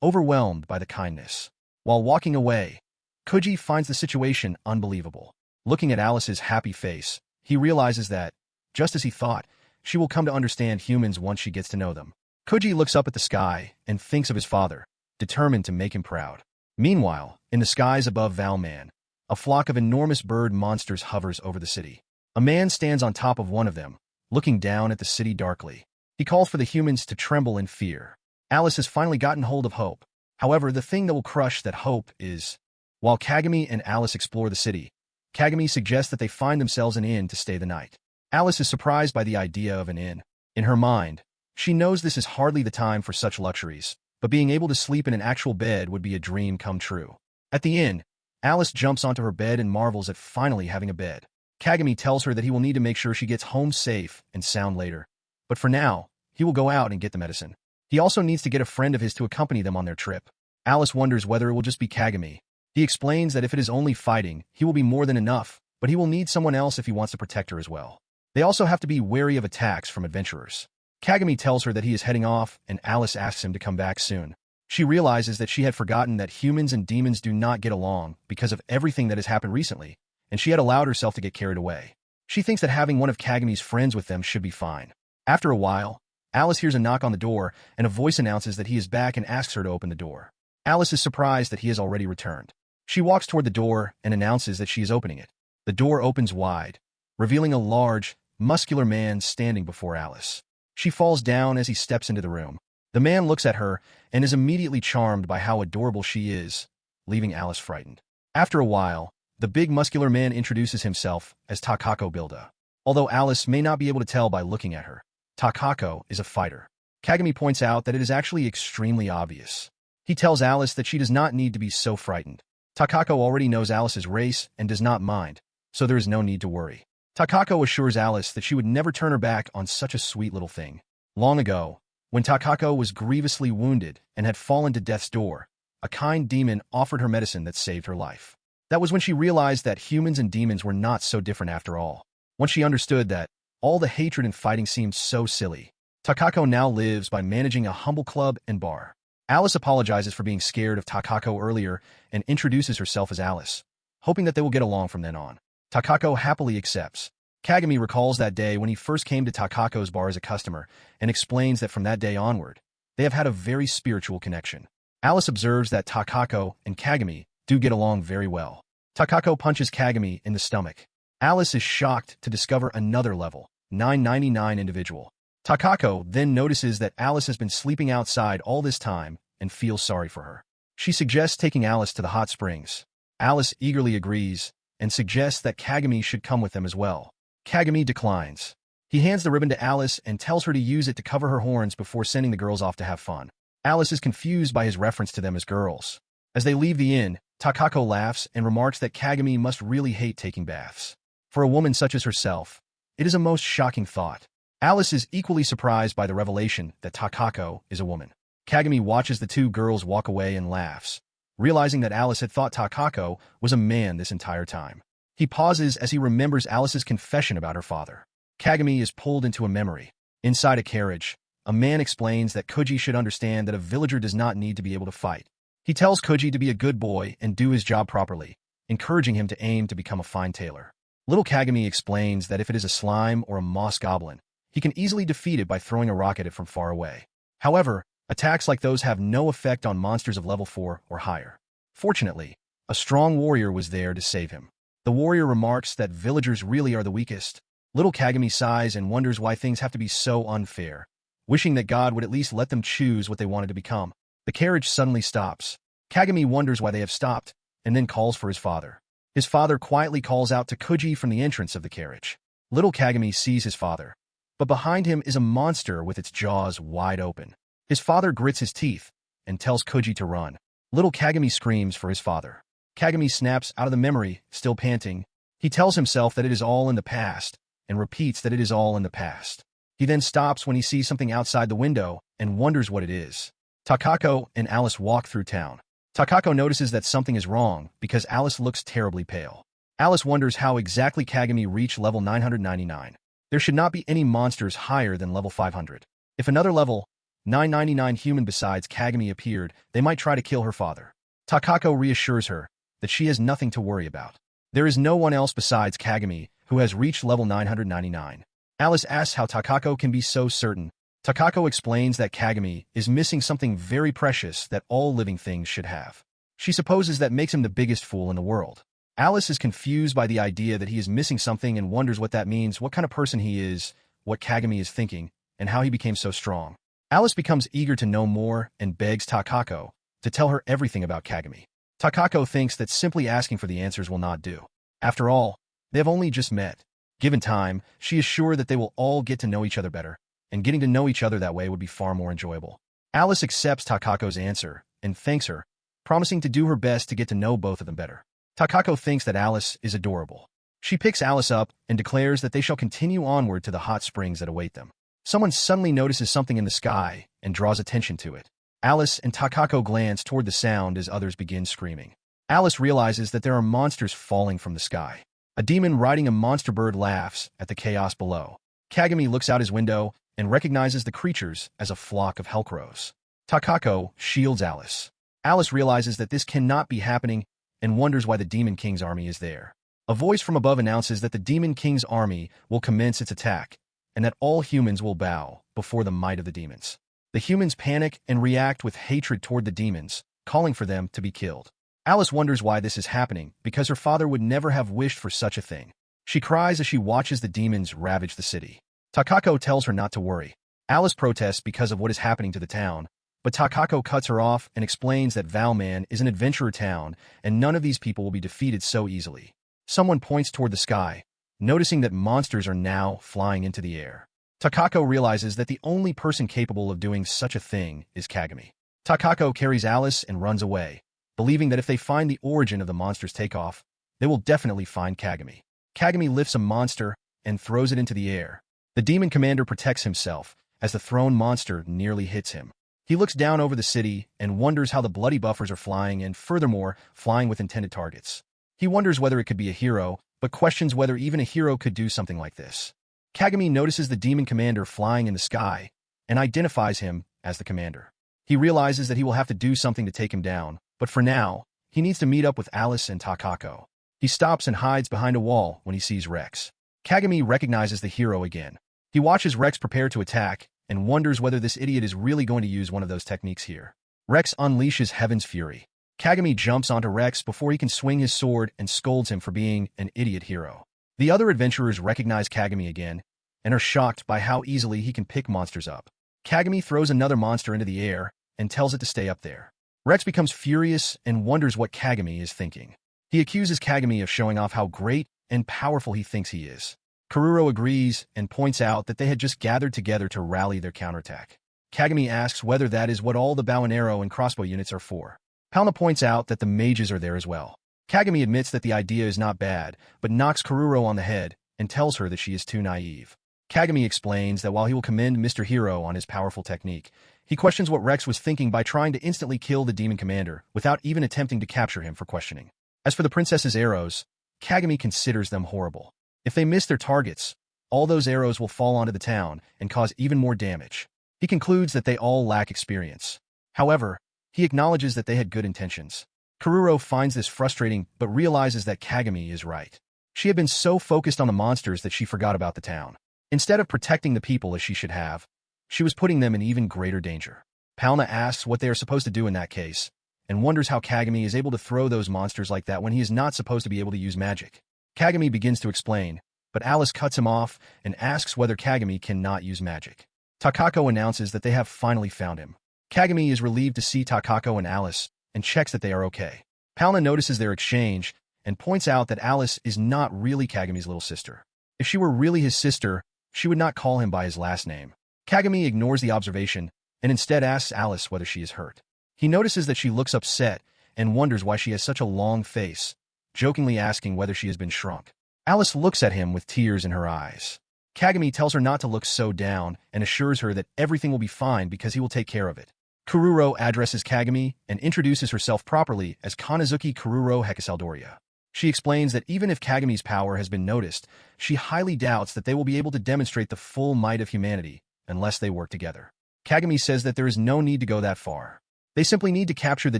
overwhelmed by the kindness. While walking away, Kuji finds the situation unbelievable. Looking at Alice's happy face, he realizes that, just as he thought, she will come to understand humans once she gets to know them. Kuji looks up at the sky and thinks of his father, determined to make him proud. Meanwhile, in the skies above Valmond, a flock of enormous bird monsters hovers over the city. A man stands on top of one of them, looking down at the city darkly. He calls for the humans to tremble in fear. Alice has finally gotten hold of hope. However, the thing that will crush that hope is... While Kagami and Alice explore the city, Kagami suggests that they find themselves an inn to stay the night. Alice is surprised by the idea of an inn. In her mind, she knows this is hardly the time for such luxuries, but being able to sleep in an actual bed would be a dream come true. At the inn, Alice jumps onto her bed and marvels at finally having a bed. Kagami tells her that he will need to make sure she gets home safe and sound later. But for now, he will go out and get the medicine. He also needs to get a friend of his to accompany them on their trip. Alice wonders whether it will just be Kagami. He explains that if it is only fighting, he will be more than enough, but he will need someone else if he wants to protect her as well. They also have to be wary of attacks from adventurers. Kagami tells her that he is heading off, and Alice asks him to come back soon. She realizes that she had forgotten that humans and demons do not get along because of everything that has happened recently, and she had allowed herself to get carried away. She thinks that having one of Kagami's friends with them should be fine. After a while, Alice hears a knock on the door, and a voice announces that he is back and asks her to open the door. Alice is surprised that he has already returned. She walks toward the door and announces that she is opening it. The door opens wide, revealing a large, muscular man standing before Alice. She falls down as he steps into the room. The man looks at her and is immediately charmed by how adorable she is, leaving Alice frightened. After a while, the big muscular man introduces himself as Takako Builda. Although Alice may not be able to tell by looking at her, Takako is a fighter. Kagami points out that it is actually extremely obvious. He tells Alice that she does not need to be so frightened. Takako already knows Alice's race and does not mind, so there is no need to worry. Takako assures Alice that she would never turn her back on such a sweet little thing. Long ago, when Takako was grievously wounded and had fallen to death's door, a kind demon offered her medicine that saved her life. That was when she realized that humans and demons were not so different after all. Once she understood that, all the hatred and fighting seemed so silly. Takako now lives by managing a humble club and bar. Alice apologizes for being scared of Takako earlier and introduces herself as Alice, hoping that they will get along from then on. Takako happily accepts. Kagami recalls that day when he first came to Takako's bar as a customer and explains that from that day onward, they have had a very spiritual connection. Alice observes that Takako and Kagami do get along very well. Takako punches Kagami in the stomach. Alice is shocked to discover another level, 999 individual. Takako then notices that Alice has been sleeping outside all this time and feels sorry for her. She suggests taking Alice to the hot springs. Alice eagerly agrees and suggests that Kagami should come with them as well. Kagami declines. He hands the ribbon to Alice and tells her to use it to cover her horns before sending the girls off to have fun. Alice is confused by his reference to them as girls. As they leave the inn, Takako laughs and remarks that Kagami must really hate taking baths. For a woman such as herself, it is a most shocking thought. Alice is equally surprised by the revelation that Takako is a woman. Kagami watches the two girls walk away and laughs, realizing that Alice had thought Takako was a man this entire time. He pauses as he remembers Alice's confession about her father. Kagami is pulled into a memory. Inside a carriage, a man explains that Kuji should understand that a villager does not need to be able to fight. He tells Kuji to be a good boy and do his job properly, encouraging him to aim to become a fine tailor. Little Kagami explains that if it is a slime or a moss goblin, he can easily defeat it by throwing a rock at it from far away. However, attacks like those have no effect on monsters of level 4 or higher. Fortunately, a strong warrior was there to save him. The warrior remarks that villagers really are the weakest. Little Kagami sighs and wonders why things have to be so unfair, wishing that God would at least let them choose what they wanted to become. The carriage suddenly stops. Kagami wonders why they have stopped, and then calls for his father. His father quietly calls out to Kuji from the entrance of the carriage. Little Kagami sees his father, but behind him is a monster with its jaws wide open. His father grits his teeth and tells Kuji to run. Little Kagami screams for his father. Kagami snaps out of the memory, still panting. He tells himself that it is all in the past, and repeats that it is all in the past. He then stops when he sees something outside the window and wonders what it is. Takako and Alice walk through town. Takako notices that something is wrong because Alice looks terribly pale. Alice wonders how exactly Kagami reached level 999. There should not be any monsters higher than level 500. If another level 999 human besides Kagami appeared, they might try to kill her father. Takako reassures her that she has nothing to worry about. There is no one else besides Kagami who has reached level 999. Alice asks how Takako can be so certain. Takako explains that Kagami is missing something very precious that all living things should have. She supposes that makes him the biggest fool in the world. Alice is confused by the idea that he is missing something and wonders what that means, what kind of person he is, what Kagami is thinking, and how he became so strong. Alice becomes eager to know more and begs Takako to tell her everything about Kagami. Takako thinks that simply asking for the answers will not do. After all, they have only just met. Given time, she is sure that they will all get to know each other better, and getting to know each other that way would be far more enjoyable. Alice accepts Takako's answer and thanks her, promising to do her best to get to know both of them better. Takako thinks that Alice is adorable. She picks Alice up and declares that they shall continue onward to the hot springs that await them. Someone suddenly notices something in the sky and draws attention to it. Alice and Takako glance toward the sound as others begin screaming. Alice realizes that there are monsters falling from the sky. A demon riding a monster bird laughs at the chaos below. Kagami looks out his window and recognizes the creatures as a flock of hellcrows. Takako shields Alice. Alice realizes that this cannot be happening and wonders why the Demon King's army is there. A voice from above announces that the Demon King's army will commence its attack, and that all humans will bow before the might of the demons. The humans panic and react with hatred toward the demons, calling for them to be killed. Alice wonders why this is happening, because her father would never have wished for such a thing. She cries as she watches the demons ravage the city. Takako tells her not to worry. Alice protests because of what is happening to the town, but Takako cuts her off and explains that Valman is an adventurer town and none of these people will be defeated so easily. Someone points toward the sky, noticing that monsters are now flying into the air. Takako realizes that the only person capable of doing such a thing is Kagami. Takako carries Alice and runs away, believing that if they find the origin of the monster's takeoff, they will definitely find Kagami. Kagami lifts a monster and throws it into the air. The demon commander protects himself as the thrown monster nearly hits him. He looks down over the city and wonders how the bloody buffers are flying and, furthermore, flying with intended targets. He wonders whether it could be a hero, but questions whether even a hero could do something like this. Kagami notices the demon commander flying in the sky and identifies him as the commander. He realizes that he will have to do something to take him down, but for now, he needs to meet up with Alice and Takako. He stops and hides behind a wall when he sees Rex. Kagami recognizes the hero again. He watches Rex prepare to attack and wonders whether this idiot is really going to use one of those techniques here. Rex unleashes Heaven's Fury. Kagami jumps onto Rex before he can swing his sword and scolds him for being an idiot hero. The other adventurers recognize Kagami again and are shocked by how easily he can pick monsters up. Kagami throws another monster into the air and tells it to stay up there. Rex becomes furious and wonders what Kagami is thinking. He accuses Kagami of showing off how great and powerful he thinks he is. Kururo agrees and points out that they had just gathered together to rally their counterattack. Kagami asks whether that is what all the bow and arrow and crossbow units are for. Palna points out that the mages are there as well. Kagami admits that the idea is not bad, but knocks Kururo on the head and tells her that she is too naive. Kagami explains that while he will commend Mr. Hero on his powerful technique, he questions what Rex was thinking by trying to instantly kill the demon commander without even attempting to capture him for questioning. As for the princess's arrows, Kagami considers them horrible. If they miss their targets, all those arrows will fall onto the town and cause even more damage. He concludes that they all lack experience. However, he acknowledges that they had good intentions. Kururo finds this frustrating but realizes that Kagami is right. She had been so focused on the monsters that she forgot about the town. Instead of protecting the people as she should have, she was putting them in even greater danger. Palna asks what they are supposed to do in that case, and wonders how Kagami is able to throw those monsters like that when he is not supposed to be able to use magic. Kagami begins to explain, but Alice cuts him off and asks whether Kagami cannot use magic. Takako announces that they have finally found him. Kagami is relieved to see Takako and Alice and checks that they are okay. Palna notices their exchange and points out that Alice is not really Kagami's little sister. If she were really his sister, she would not call him by his last name. Kagami ignores the observation and instead asks Alice whether she is hurt. He notices that she looks upset and wonders why she has such a long face, jokingly asking whether she has been shrunk. Alice looks at him with tears in her eyes. Kagami tells her not to look so down and assures her that everything will be fine because he will take care of it. Kururo addresses Kagami and introduces herself properly as Kanazuki Kururo Hekisaldoria. She explains that even if Kagami's power has been noticed, she highly doubts that they will be able to demonstrate the full might of humanity unless they work together. Kagami says that there is no need to go that far. They simply need to capture the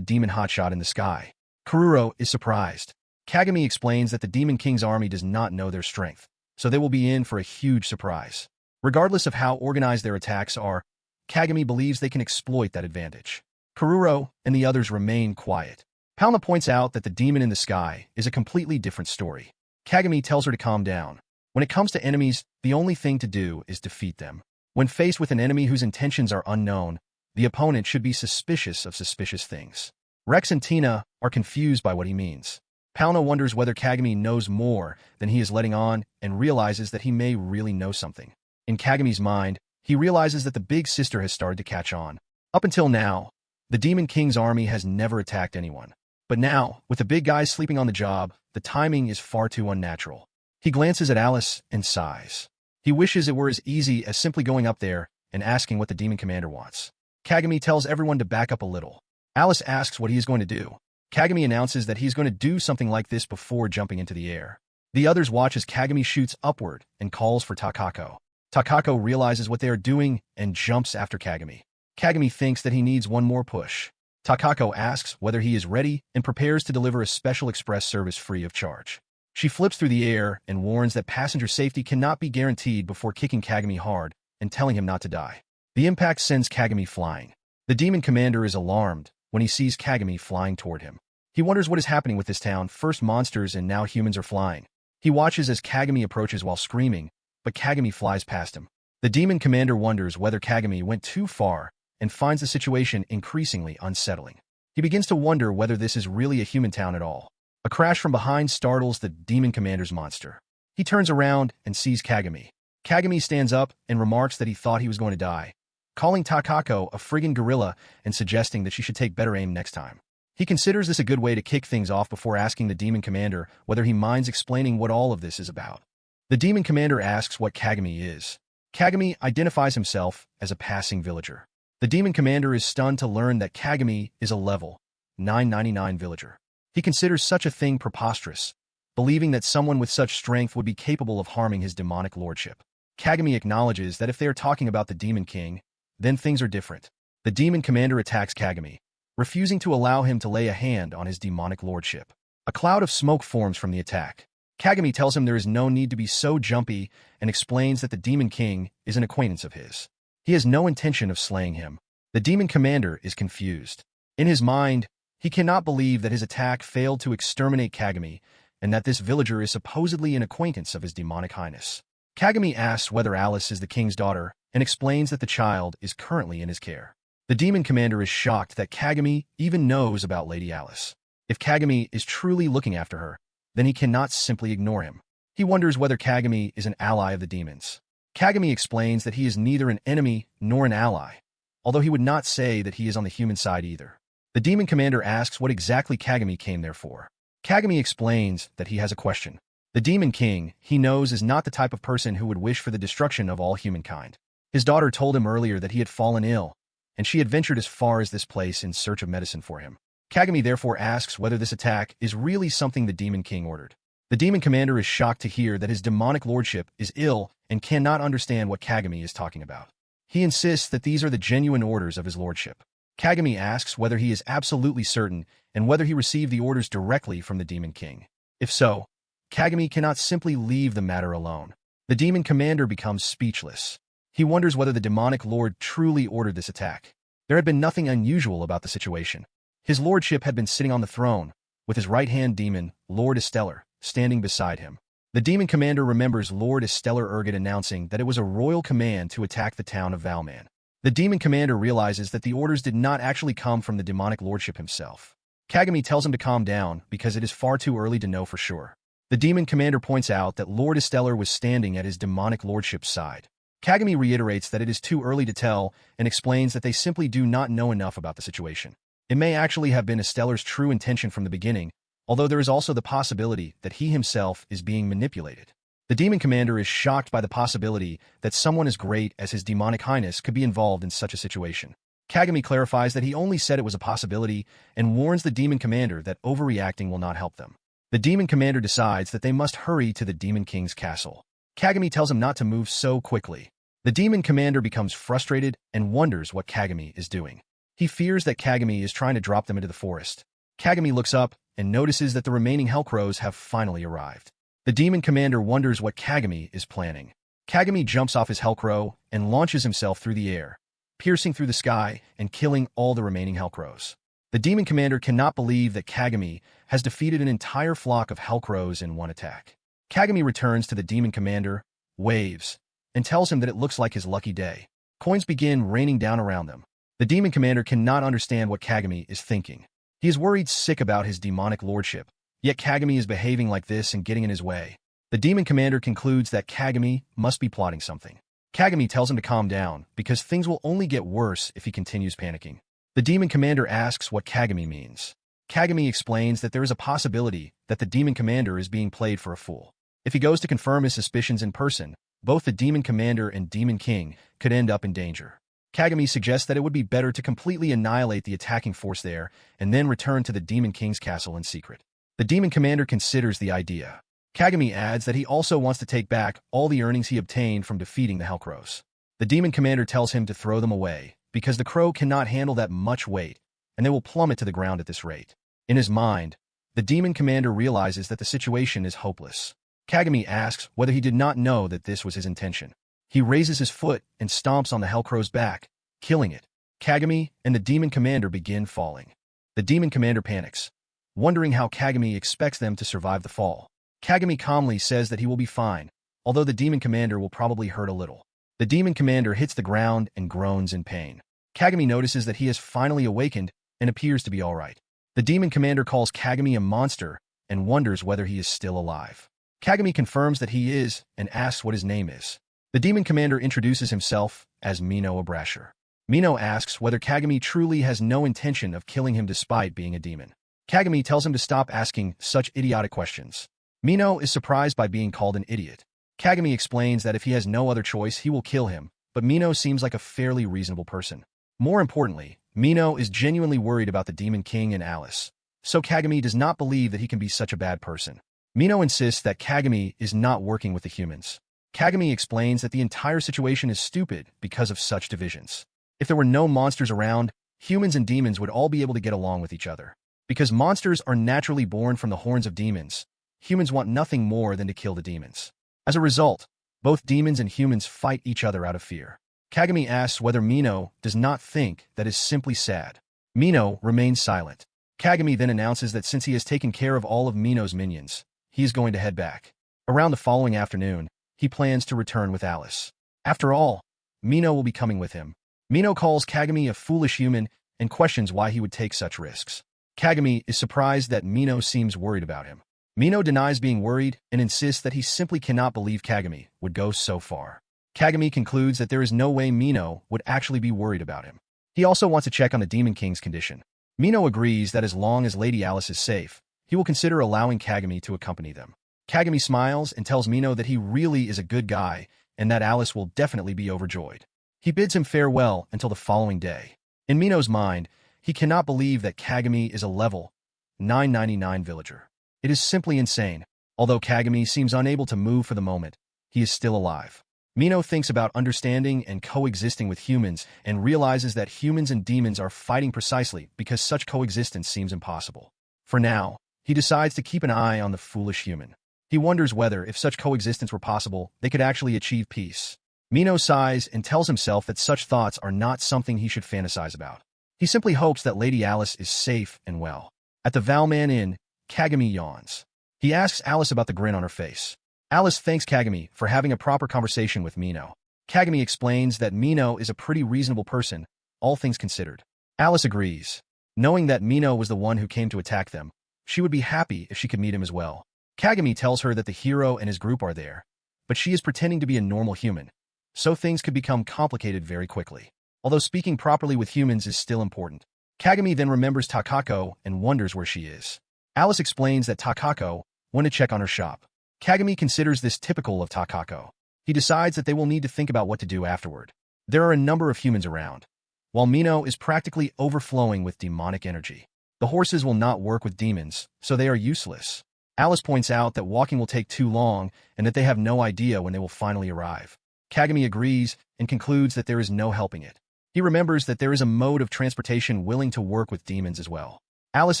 demon hotshot in the sky. Kururo is surprised. Kagami explains that the Demon King's army does not know their strength, so they will be in for a huge surprise. Regardless of how organized their attacks are, Kagami believes they can exploit that advantage. Kururo and the others remain quiet. Palna points out that the demon in the sky is a completely different story. Kagami tells her to calm down. When it comes to enemies, the only thing to do is defeat them. When faced with an enemy whose intentions are unknown, the opponent should be suspicious of suspicious things. Rex and Tina are confused by what he means. Palna wonders whether Kagami knows more than he is letting on and realizes that he may really know something. In Kagami's mind, he realizes that the big sister has started to catch on. Up until now, the Demon King's army has never attacked anyone. But now, with the big guys sleeping on the job, the timing is far too unnatural. He glances at Alice and sighs. He wishes it were as easy as simply going up there and asking what the demon commander wants. Kagami tells everyone to back up a little. Alice asks what he is going to do. Kagami announces that he is going to do something like this before jumping into the air. The others watch as Kagami shoots upward and calls for Takako. Takako realizes what they are doing and jumps after Kagami. Kagami thinks that he needs one more push. Takako asks whether he is ready and prepares to deliver a special express service free of charge. She flips through the air and warns that passenger safety cannot be guaranteed before kicking Kagami hard and telling him not to die. The impact sends Kagami flying. The demon commander is alarmed when he sees Kagami flying toward him. He wonders what is happening with this town. First monsters and now humans are flying. He watches as Kagami approaches while screaming, but Kagami flies past him. The demon commander wonders whether Kagami went too far and finds the situation increasingly unsettling. He begins to wonder whether this is really a human town at all. A crash from behind startles the demon commander's monster. He turns around and sees Kagami. Kagami stands up and remarks that he thought he was going to die, calling Takako a friggin' gorilla and suggesting that she should take better aim next time. He considers this a good way to kick things off before asking the demon commander whether he minds explaining what all of this is about. The demon commander asks what Kagami is. Kagami identifies himself as a passing villager. The demon commander is stunned to learn that Kagami is a level 999 villager. He considers such a thing preposterous, believing that someone with such strength would be capable of harming his demonic lordship. Kagami acknowledges that if they are talking about the Demon King, then things are different. The demon commander attacks Kagami, refusing to allow him to lay a hand on his demonic lordship. A cloud of smoke forms from the attack. Kagami tells him there is no need to be so jumpy and explains that the Demon King is an acquaintance of his. He has no intention of slaying him. The demon commander is confused. In his mind, he cannot believe that his attack failed to exterminate Kagami and that this villager is supposedly an acquaintance of his demonic highness. Kagami asks whether Alice is the king's daughter and explains that the child is currently in his care. The demon commander is shocked that Kagami even knows about Lady Alice. If Kagami is truly looking after her, then he cannot simply ignore him. He wonders whether Kagami is an ally of the demons. Kagami explains that he is neither an enemy nor an ally, although he would not say that he is on the human side either. The demon commander asks what exactly Kagami came there for. Kagami explains that he has a question. The Demon King, he knows, is not the type of person who would wish for the destruction of all humankind. His daughter told him earlier that he had fallen ill, and she had ventured as far as this place in search of medicine for him. Kagami therefore asks whether this attack is really something the Demon King ordered. The demon commander is shocked to hear that his demonic lordship is ill and cannot understand what Kagami is talking about. He insists that these are the genuine orders of his lordship. Kagami asks whether he is absolutely certain and whether he received the orders directly from the Demon King. If so, Kagami cannot simply leave the matter alone. The demon commander becomes speechless. He wonders whether the demonic lord truly ordered this attack. There had been nothing unusual about the situation. His lordship had been sitting on the throne, with his right-hand demon, Lord Esteller, standing beside him. The demon commander remembers Lord Esteller Urget announcing that it was a royal command to attack the town of Valman. The demon commander realizes that the orders did not actually come from the demonic lordship himself. Kagami tells him to calm down because it is far too early to know for sure. The demon commander points out that Lord Esteller was standing at his demonic lordship's side. Kagami reiterates that it is too early to tell and explains that they simply do not know enough about the situation. It may actually have been Esteller's true intention from the beginning, although there is also the possibility that he himself is being manipulated. The demon commander is shocked by the possibility that someone as great as his demonic highness could be involved in such a situation. Kagami clarifies that he only said it was a possibility and warns the demon commander that overreacting will not help them. The demon commander decides that they must hurry to the demon king's castle. Kagami tells him not to move so quickly. The demon commander becomes frustrated and wonders what Kagami is doing. He fears that Kagami is trying to drop them into the forest. Kagami looks up and notices that the remaining Hellcrows have finally arrived. The demon commander wonders what Kagami is planning. Kagami jumps off his Hellcrow and launches himself through the air, piercing through the sky and killing all the remaining Hellcrows. The demon commander cannot believe that Kagami has defeated an entire flock of Hellcrows in one attack. Kagami returns to the demon commander, waves, and tells him that it looks like his lucky day. Coins begin raining down around them. The demon commander cannot understand what Kagami is thinking. He is worried sick about his demonic lordship, yet Kagami is behaving like this and getting in his way. The demon commander concludes that Kagami must be plotting something. Kagami tells him to calm down because things will only get worse if he continues panicking. The demon commander asks what Kagami means. Kagami explains that there is a possibility that the demon commander is being played for a fool. If he goes to confirm his suspicions in person, both the demon commander and demon king could end up in danger. Kagami suggests that it would be better to completely annihilate the attacking force there and then return to the demon king's castle in secret. The demon commander considers the idea. Kagami adds that he also wants to take back all the earnings he obtained from defeating the Hellcrows. The demon commander tells him to throw them away, because the crow cannot handle that much weight, and they will plummet to the ground at this rate. In his mind, the demon commander realizes that the situation is hopeless. Kagami asks whether he did not know that this was his intention. He raises his foot and stomps on the Hellcrow's back, killing it. Kagami and the demon commander begin falling. The demon commander panics, wondering how Kagami expects them to survive the fall. Kagami calmly says that he will be fine, although the demon commander will probably hurt a little. The demon commander hits the ground and groans in pain. Kagami notices that he has finally awakened and appears to be alright. The demon commander calls Kagami a monster and wonders whether he is still alive. Kagami confirms that he is and asks what his name is. The demon commander introduces himself as Mino Abrasher. Mino asks whether Kagami truly has no intention of killing him despite being a demon. Kagami tells him to stop asking such idiotic questions. Mino is surprised by being called an idiot. Kagami explains that if he has no other choice, he will kill him, but Mino seems like a fairly reasonable person. More importantly, Mino is genuinely worried about the Demon King and Alice, so Kagami does not believe that he can be such a bad person. Mino insists that Kagami is not working with the humans. Kagami explains that the entire situation is stupid because of such divisions. If there were no monsters around, humans and demons would all be able to get along with each other. Because monsters are naturally born from the horns of demons, humans want nothing more than to kill the demons. As a result, both demons and humans fight each other out of fear. Kagami asks whether Mino does not think that is simply sad. Mino remains silent. Kagami then announces that since he has taken care of all of Mino's minions, he is going to head back. Around the following afternoon, he plans to return with Alice. After all, Mino will be coming with him. Mino calls Kagami a foolish human and questions why he would take such risks. Kagami is surprised that Mino seems worried about him. Mino denies being worried and insists that he simply cannot believe Kagami would go so far. Kagami concludes that there is no way Mino would actually be worried about him. He also wants to check on the Demon King's condition. Mino agrees that as long as Lady Alice is safe, he will consider allowing Kagami to accompany them. Kagami smiles and tells Mino that he really is a good guy and that Alice will definitely be overjoyed. He bids him farewell until the following day. In Mino's mind, he cannot believe that Kagami is a level 999 villager. It is simply insane. Although Kagami seems unable to move for the moment, he is still alive. Mino thinks about understanding and coexisting with humans and realizes that humans and demons are fighting precisely because such coexistence seems impossible. For now, he decides to keep an eye on the foolish human. He wonders whether, if such coexistence were possible, they could actually achieve peace. Mino sighs and tells himself that such thoughts are not something he should fantasize about. He simply hopes that Lady Alice is safe and well. At the Valman Inn, Kagami yawns. He asks Alice about the grin on her face. Alice thanks Kagami for having a proper conversation with Mino. Kagami explains that Mino is a pretty reasonable person, all things considered. Alice agrees. Knowing that Mino was the one who came to attack them, she would be happy if she could meet him as well. Kagami tells her that the hero and his group are there, but she is pretending to be a normal human, so things could become complicated very quickly. Although speaking properly with humans is still important. Kagami then remembers Takako and wonders where she is. Alice explains that Takako went to check on her shop. Kagami considers this typical of Takako. He decides that they will need to think about what to do afterward. There are a number of humans around, while Mino is practically overflowing with demonic energy. The horses will not work with demons, so they are useless. Alice points out that walking will take too long and that they have no idea when they will finally arrive. Kagami agrees and concludes that there is no helping it. He remembers that there is a mode of transportation willing to work with demons as well. Alice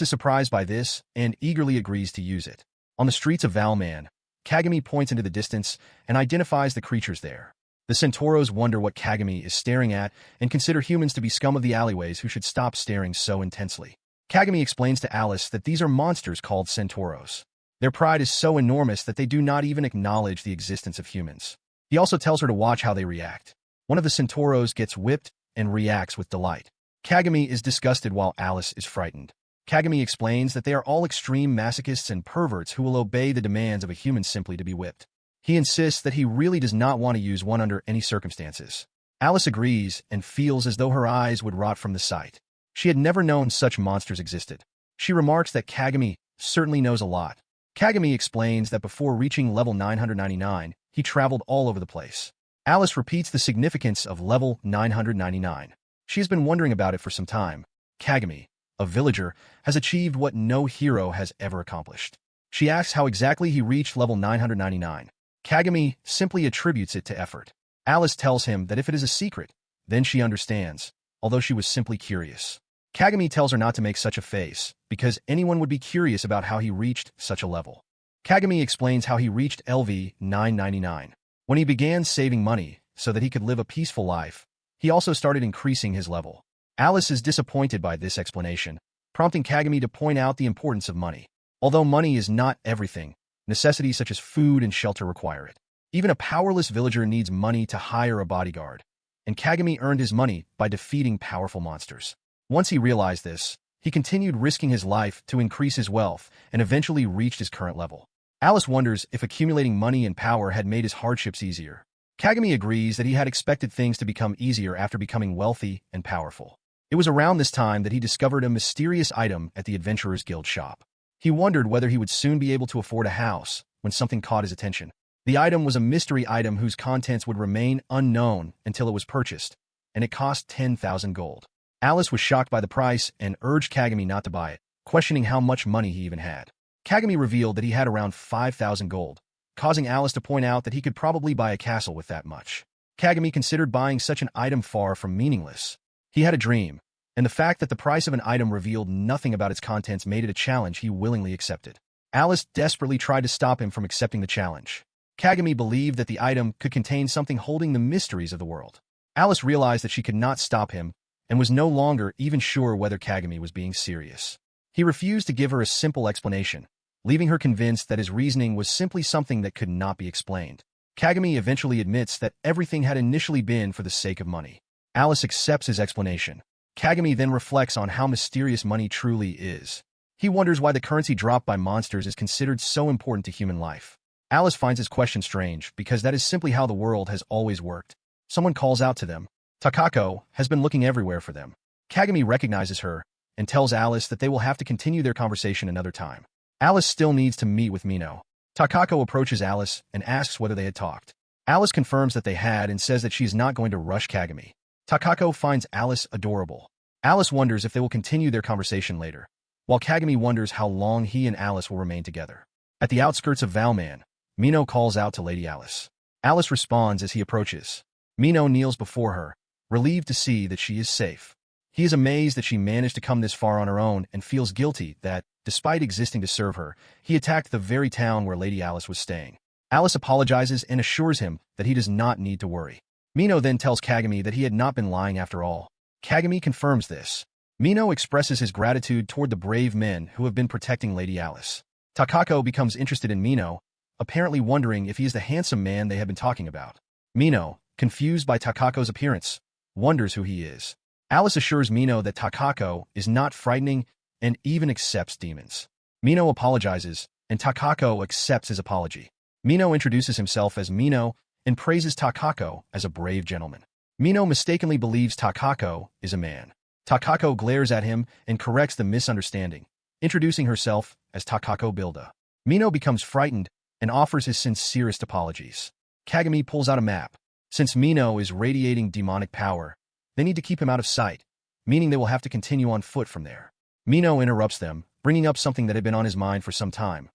is surprised by this and eagerly agrees to use it. On the streets of Valman, Kagami points into the distance and identifies the creatures there. The Centauros wonder what Kagami is staring at and consider humans to be scum of the alleyways who should stop staring so intensely. Kagami explains to Alice that these are monsters called Centauros. Their pride is so enormous that they do not even acknowledge the existence of humans. He also tells her to watch how they react. One of the Centauros gets whipped and reacts with delight. Kagami is disgusted while Alice is frightened. Kagami explains that they are all extreme masochists and perverts who will obey the demands of a human simply to be whipped. He insists that he really does not want to use one under any circumstances. Alice agrees and feels as though her eyes would rot from the sight. She had never known such monsters existed. She remarks that Kagami certainly knows a lot. Kagami explains that before reaching level 999, he traveled all over the place. Alice repeats the significance of level 999. She has been wondering about it for some time. Kagami, a villager, has achieved what no hero has ever accomplished. She asks how exactly he reached level 999. Kagami simply attributes it to effort. Alice tells him that if it is a secret, then she understands, although she was simply curious. Kagami tells her not to make such a face, because anyone would be curious about how he reached such a level. Kagami explains how he reached LV.999. When he began saving money so that he could live a peaceful life, he also started increasing his level. Alice is disappointed by this explanation, prompting Kagami to point out the importance of money. Although money is not everything, necessities such as food and shelter require it. Even a powerless villager needs money to hire a bodyguard, and Kagami earned his money by defeating powerful monsters. Once he realized this, he continued risking his life to increase his wealth and eventually reached his current level. Alice wonders if accumulating money and power had made his hardships easier. Kagami agrees that he had expected things to become easier after becoming wealthy and powerful. It was around this time that he discovered a mysterious item at the Adventurers Guild shop. He wondered whether he would soon be able to afford a house when something caught his attention. The item was a mystery item whose contents would remain unknown until it was purchased, and it cost 10,000 gold. Alice was shocked by the price and urged Kagami not to buy it, questioning how much money he even had. Kagami revealed that he had around 5,000 gold, causing Alice to point out that he could probably buy a castle with that much. Kagami considered buying such an item far from meaningless. He had a dream, and the fact that the price of an item revealed nothing about its contents made it a challenge he willingly accepted. Alice desperately tried to stop him from accepting the challenge. Kagami believed that the item could contain something holding the mysteries of the world. Alice realized that she could not stop him and was no longer even sure whether Kagami was being serious. He refused to give her a simple explanation, leaving her convinced that his reasoning was simply something that could not be explained. Kagami eventually admits that everything had initially been for the sake of money. Alice accepts his explanation. Kagami then reflects on how mysterious money truly is. He wonders why the currency dropped by monsters is considered so important to human life. Alice finds his question strange because that is simply how the world has always worked. Someone calls out to them. Takako has been looking everywhere for them. Kagami recognizes her and tells Alice that they will have to continue their conversation another time. Alice still needs to meet with Mino. Takako approaches Alice and asks whether they had talked. Alice confirms that they had and says that she is not going to rush Kagami. Takako finds Alice adorable. Alice wonders if they will continue their conversation later, while Kagami wonders how long he and Alice will remain together. At the outskirts of Valman, Mino calls out to Lady Alice. Alice responds as he approaches. Mino kneels before her, relieved to see that she is safe. He is amazed that she managed to come this far on her own and feels guilty that, despite existing to serve her, he attacked the very town where Lady Alice was staying. Alice apologizes and assures him that he does not need to worry. Mino then tells Kagami that he had not been lying after all. Kagami confirms this. Mino expresses his gratitude toward the brave men who have been protecting Lady Alice. Takako becomes interested in Mino, apparently wondering if he is the handsome man they had been talking about. Mino, confused by Takako's appearance, wonders who he is. Alice assures Mino that Takako is not frightening and even accepts demons. Mino apologizes, and Takako accepts his apology. Mino introduces himself as Mino and praises Takako as a brave gentleman. Mino mistakenly believes Takako is a man. Takako glares at him and corrects the misunderstanding, introducing herself as Takako Bilda. Mino becomes frightened and offers his sincerest apologies. Kagami pulls out a map. Since Mino is radiating demonic power, they need to keep him out of sight, meaning they will have to continue on foot from there. Mino interrupts them, bringing up something that had been on his mind for some time: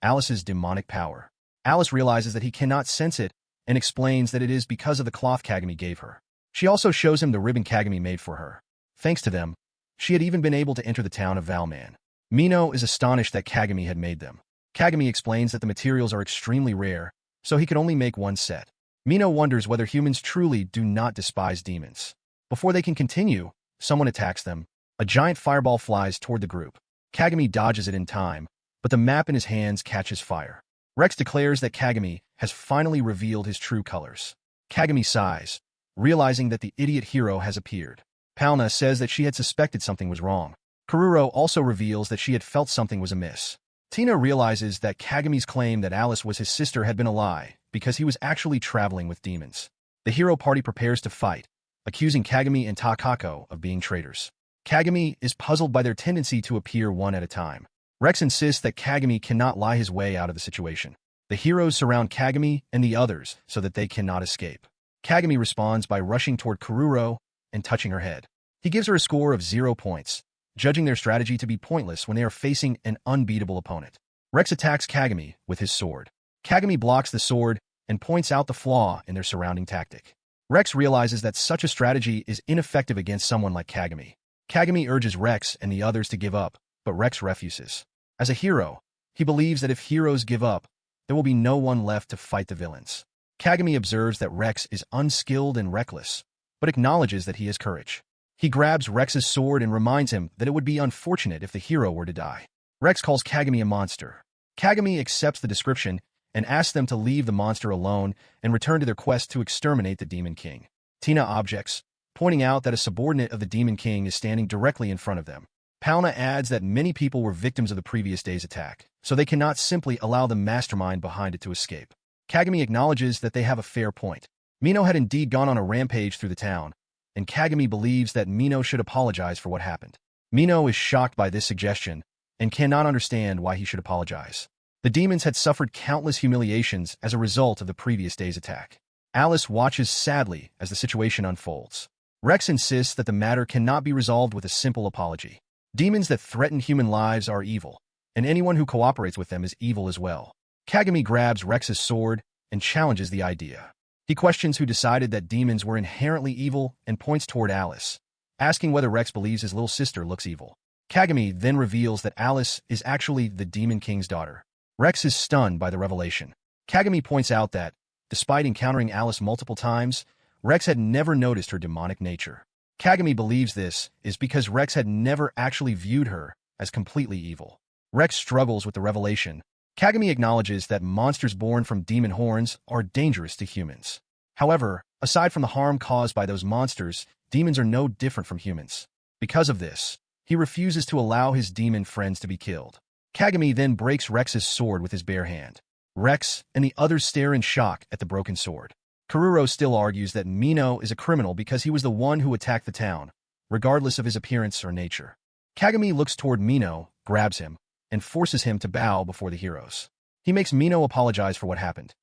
Alice's demonic power. Alice realizes that he cannot sense it and explains that it is because of the cloth Kagami gave her. She also shows him the ribbon Kagami made for her. Thanks to them, she had even been able to enter the town of Valman. Mino is astonished that Kagami had made them. Kagami explains that the materials are extremely rare, so he could only make one set. Mino wonders whether humans truly do not despise demons. Before they can continue, someone attacks them. A giant fireball flies toward the group. Kagami dodges it in time, but the map in his hands catches fire. Rex declares that Kagami has finally revealed his true colors. Kagami sighs, realizing that the idiot hero has appeared. Palna says that she had suspected something was wrong. Kururo also reveals that she had felt something was amiss. Tina realizes that Kagami's claim that Alice was his sister had been a lie, because he was actually traveling with demons. The hero party prepares to fight, accusing Kagami and Takako of being traitors. Kagami is puzzled by their tendency to appear one at a time. Rex insists that Kagami cannot lie his way out of the situation. The heroes surround Kagami and the others so that they cannot escape. Kagami responds by rushing toward Kururo and touching her head. He gives her a score of 0 points, judging their strategy to be pointless when they are facing an unbeatable opponent. Rex attacks Kagami with his sword. Kagami blocks the sword and points out the flaw in their surrounding tactic. Rex realizes that such a strategy is ineffective against someone like Kagami. Kagami urges Rex and the others to give up, but Rex refuses. As a hero, he believes that if heroes give up, there will be no one left to fight the villains. Kagami observes that Rex is unskilled and reckless, but acknowledges that he has courage. He grabs Rex's sword and reminds him that it would be unfortunate if the hero were to die. Rex calls Kagami a monster. Kagami accepts the description and asks them to leave the monster alone and return to their quest to exterminate the Demon King. Tina objects, pointing out that a subordinate of the Demon King is standing directly in front of them. Palna adds that many people were victims of the previous day's attack, so they cannot simply allow the mastermind behind it to escape. Kagami acknowledges that they have a fair point. Mino had indeed gone on a rampage through the town, and Kagami believes that Mino should apologize for what happened. Mino is shocked by this suggestion and cannot understand why he should apologize. The demons had suffered countless humiliations as a result of the previous day's attack. Alice watches sadly as the situation unfolds. Rex insists that the matter cannot be resolved with a simple apology. Demons that threaten human lives are evil, and anyone who cooperates with them is evil as well. Kagami grabs Rex's sword and challenges the idea. He questions who decided that demons were inherently evil and points toward Alice, asking whether Rex believes his little sister looks evil. Kagami then reveals that Alice is actually the Demon King's daughter. Rex is stunned by the revelation. Kagami points out that, despite encountering Alice multiple times, Rex had never noticed her demonic nature. Kagami believes this is because Rex had never actually viewed her as completely evil. Rex struggles with the revelation. Kagami acknowledges that monsters born from demon horns are dangerous to humans. However, aside from the harm caused by those monsters, demons are no different from humans. Because of this, he refuses to allow his demon friends to be killed. Kagami then breaks Rex's sword with his bare hand. Rex and the others stare in shock at the broken sword. Kururo still argues that Mino is a criminal because he was the one who attacked the town, regardless of his appearance or nature. Kagami looks toward Mino, grabs him, and forces him to bow before the heroes. He makes Mino apologize for what happened.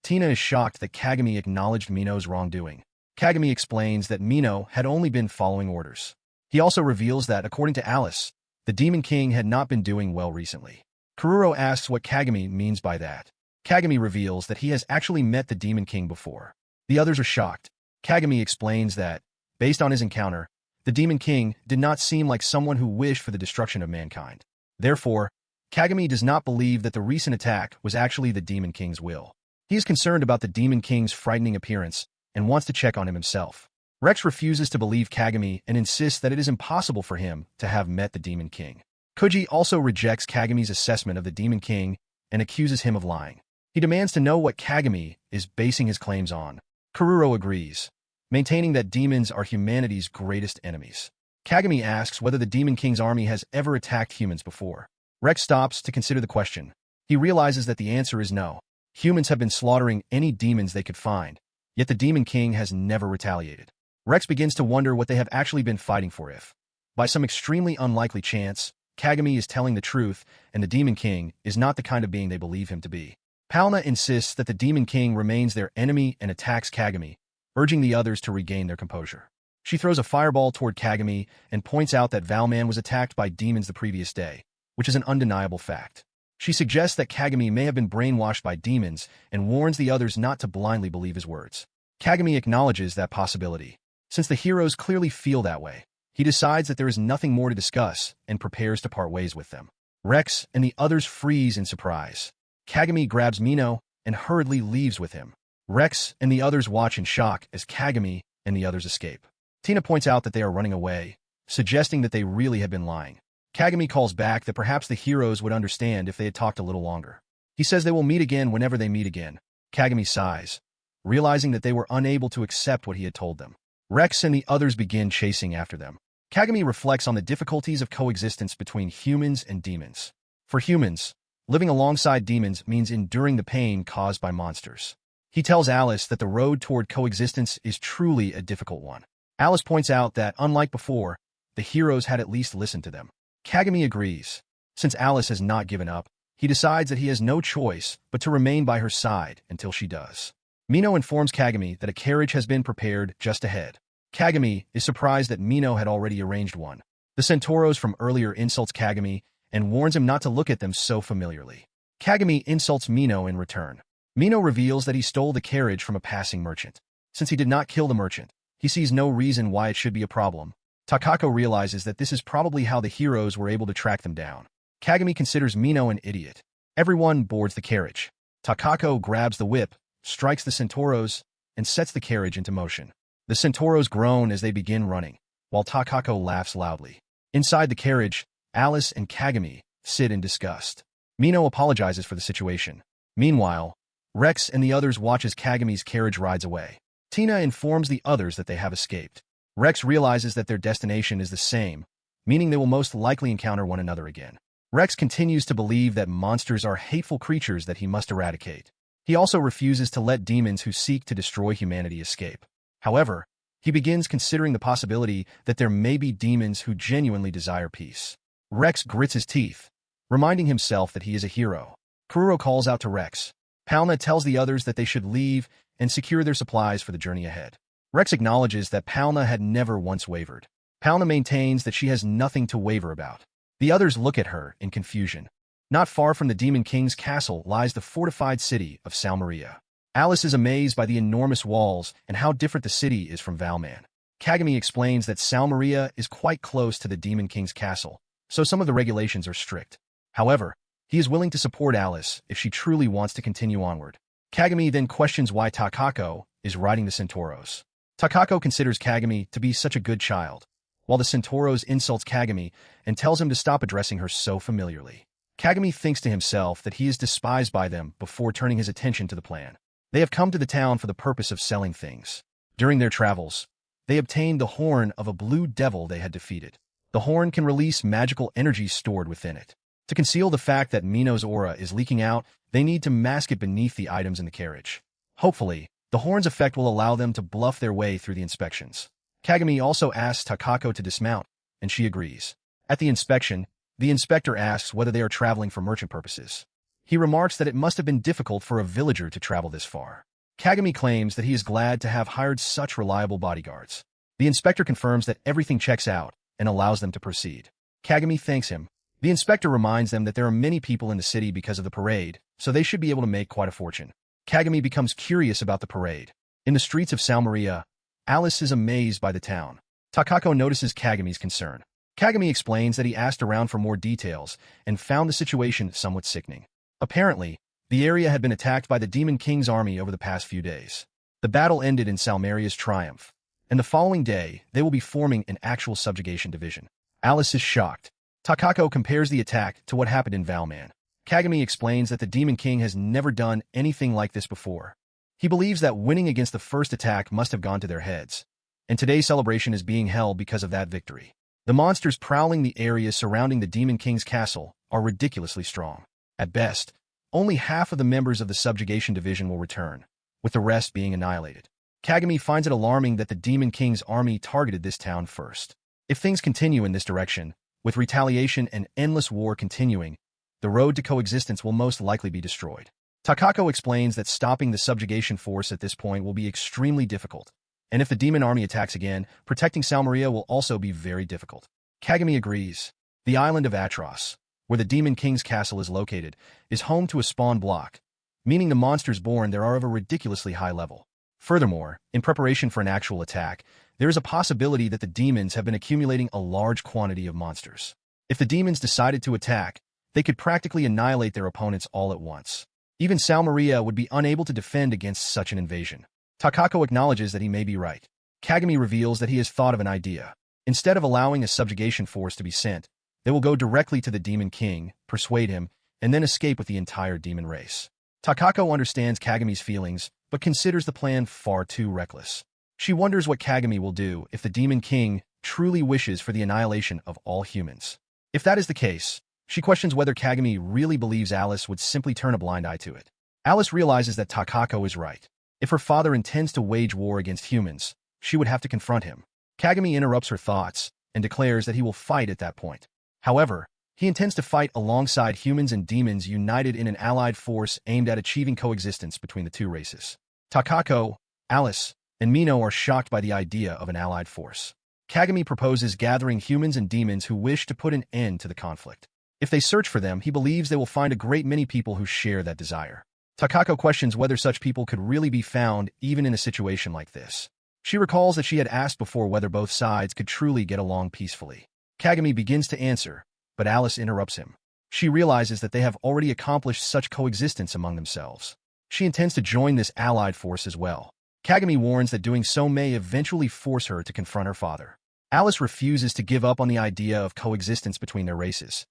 Tina is shocked that Kagami acknowledged Mino's wrongdoing. Kagami explains that Mino had only been following orders. He also reveals that, according to Alice, the Demon King had not been doing well recently. Kururo asks what Kagami means by that. Kagami reveals that he has actually met the Demon King before. The others are shocked. Kagami explains that, based on his encounter, the Demon King did not seem like someone who wished for the destruction of mankind. Therefore, Kagami does not believe that the recent attack was actually the Demon King's will. He is concerned about the Demon King's frightening appearance and wants to check on him himself. Rex refuses to believe Kagami and insists that it is impossible for him to have met the Demon King. Kuji also rejects Kagami's assessment of the Demon King and accuses him of lying. He demands to know what Kagami is basing his claims on. Kururo agrees, maintaining that demons are humanity's greatest enemies. Kagami asks whether the Demon King's army has ever attacked humans before. Rex stops to consider the question. He realizes that the answer is no. Humans have been slaughtering any demons they could find, yet the Demon King has never retaliated. Rex begins to wonder what they have actually been fighting for if, by some extremely unlikely chance, Kagami is telling the truth and the Demon King is not the kind of being they believe him to be. Palna insists that the Demon King remains their enemy and attacks Kagami, urging the others to regain their composure. She throws a fireball toward Kagami and points out that Valman was attacked by demons the previous day, which is an undeniable fact. She suggests that Kagami may have been brainwashed by demons and warns the others not to blindly believe his words. Kagami acknowledges that possibility. Since the heroes clearly feel that way, he decides that there is nothing more to discuss and prepares to part ways with them. Rex and the others freeze in surprise. Kagami grabs Mino and hurriedly leaves with him. Rex and the others watch in shock as Kagami and the others escape. Tina points out that they are running away, suggesting that they really have been lying. Kagami calls back that perhaps the heroes would understand if they had talked a little longer. He says they will meet again whenever they meet again. Kagami sighs, realizing that they were unable to accept what he had told them. Rex and the others begin chasing after them. Kagami reflects on the difficulties of coexistence between humans and demons. For humans, living alongside demons means enduring the pain caused by monsters. He tells Alice that the road toward coexistence is truly a difficult one. Alice points out that, unlike before, the heroes had at least listened to them. Kagami agrees. Since Alice has not given up, he decides that he has no choice but to remain by her side until she does. Mino informs Kagami that a carriage has been prepared just ahead. Kagami is surprised that Mino had already arranged one. The Centauros from earlier insults Kagami and warns him not to look at them so familiarly. Kagami insults Mino in return. Mino reveals that he stole the carriage from a passing merchant. Since he did not kill the merchant, he sees no reason why it should be a problem. Takako realizes that this is probably how the heroes were able to track them down. Kagami considers Mino an idiot. Everyone boards the carriage. Takako grabs the whip, strikes the Centauros, and sets the carriage into motion. The Centauros groan as they begin running, while Takako laughs loudly. Inside the carriage, Alice and Kagami sit in disgust. Mino apologizes for the situation. Meanwhile, Rex and the others watch as Kagami's carriage rides away. Tina informs the others that they have escaped. Rex realizes that their destination is the same, meaning they will most likely encounter one another again. Rex continues to believe that monsters are hateful creatures that he must eradicate. He also refuses to let demons who seek to destroy humanity escape. However, he begins considering the possibility that there may be demons who genuinely desire peace. Rex grits his teeth, reminding himself that he is a hero. Kururo calls out to Rex. Palna tells the others that they should leave and secure their supplies for the journey ahead. Rex acknowledges that Palna had never once wavered. Palna maintains that she has nothing to waver about. The others look at her in confusion. Not far from the Demon King's castle lies the fortified city of Salmaria. Alice is amazed by the enormous walls and how different the city is from Valman. Kagami explains that Salmaria is quite close to the Demon King's castle, so some of the regulations are strict. However, he is willing to support Alice if she truly wants to continue onward. Kagami then questions why Takako is riding the Centauros. Takako considers Kagami to be such a good child, while the Centauros insults Kagami and tells him to stop addressing her so familiarly. Kagami thinks to himself that he is despised by them before turning his attention to the plan. They have come to the town for the purpose of selling things. During their travels, they obtained the horn of a blue devil they had defeated. The horn can release magical energy stored within it. To conceal the fact that Mino's aura is leaking out, they need to mask it beneath the items in the carriage. Hopefully, the horn's effect will allow them to bluff their way through the inspections. Kagami also asks Takako to dismount, and she agrees. At the inspection, the inspector asks whether they are traveling for merchant purposes. He remarks that it must have been difficult for a villager to travel this far. Kagami claims that he is glad to have hired such reliable bodyguards. The inspector confirms that everything checks out and allows them to proceed. Kagami thanks him. The inspector reminds them that there are many people in the city because of the parade, so they should be able to make quite a fortune. Kagami becomes curious about the parade. In the streets of Salmaria, Alice is amazed by the town. Takako notices Kagami's concern. Kagami explains that he asked around for more details and found the situation somewhat sickening. Apparently, the area had been attacked by the Demon King's army over the past few days. The battle ended in Salmaria's triumph, and the following day, they will be forming an actual subjugation division. Alice is shocked. Takako compares the attack to what happened in Valman. Kagami explains that the Demon King has never done anything like this before. He believes that winning against the first attack must have gone to their heads, and today's celebration is being held because of that victory. The monsters prowling the area surrounding the Demon King's castle are ridiculously strong. At best, only half of the members of the subjugation division will return, with the rest being annihilated. Kagami finds it alarming that the Demon King's army targeted this town first. If things continue in this direction, with retaliation and endless war continuing, the road to coexistence will most likely be destroyed. Takako explains that stopping the subjugation force at this point will be extremely difficult, and if the demon army attacks again, protecting Sao Maria will also be very difficult. Kagami agrees. The island of Atros, where the Demon King's castle is located, is home to a spawn block, meaning the monsters born there are of a ridiculously high level. Furthermore, in preparation for an actual attack, there is a possibility that the demons have been accumulating a large quantity of monsters. If the demons decided to attack, they could practically annihilate their opponents all at once. Even Sao Maria would be unable to defend against such an invasion. Takako acknowledges that he may be right. Kagami reveals that he has thought of an idea. Instead of allowing a subjugation force to be sent, they will go directly to the Demon King, persuade him, and then escape with the entire demon race. Takako understands Kagami's feelings, but considers the plan far too reckless. She wonders what Kagami will do if the Demon King truly wishes for the annihilation of all humans. If that is the case, she questions whether Kagami really believes Alice would simply turn a blind eye to it. Alice realizes that Takako is right. If her father intends to wage war against humans, she would have to confront him. Kagami interrupts her thoughts and declares that he will fight at that point. However, he intends to fight alongside humans and demons united in an allied force aimed at achieving coexistence between the two races. Takako, Alice, and Mino are shocked by the idea of an allied force. Kagami proposes gathering humans and demons who wish to put an end to the conflict. If they search for them, he believes they will find a great many people who share that desire. Takako questions whether such people could really be found even in a situation like this. She recalls that she had asked before whether both sides could truly get along peacefully. Kagami begins to answer, but Alice interrupts him. She realizes that they have already accomplished such coexistence among themselves. She intends to join this allied force as well. Kagami warns that doing so may eventually force her to confront her father. Alice refuses to give up on the idea of coexistence between their races,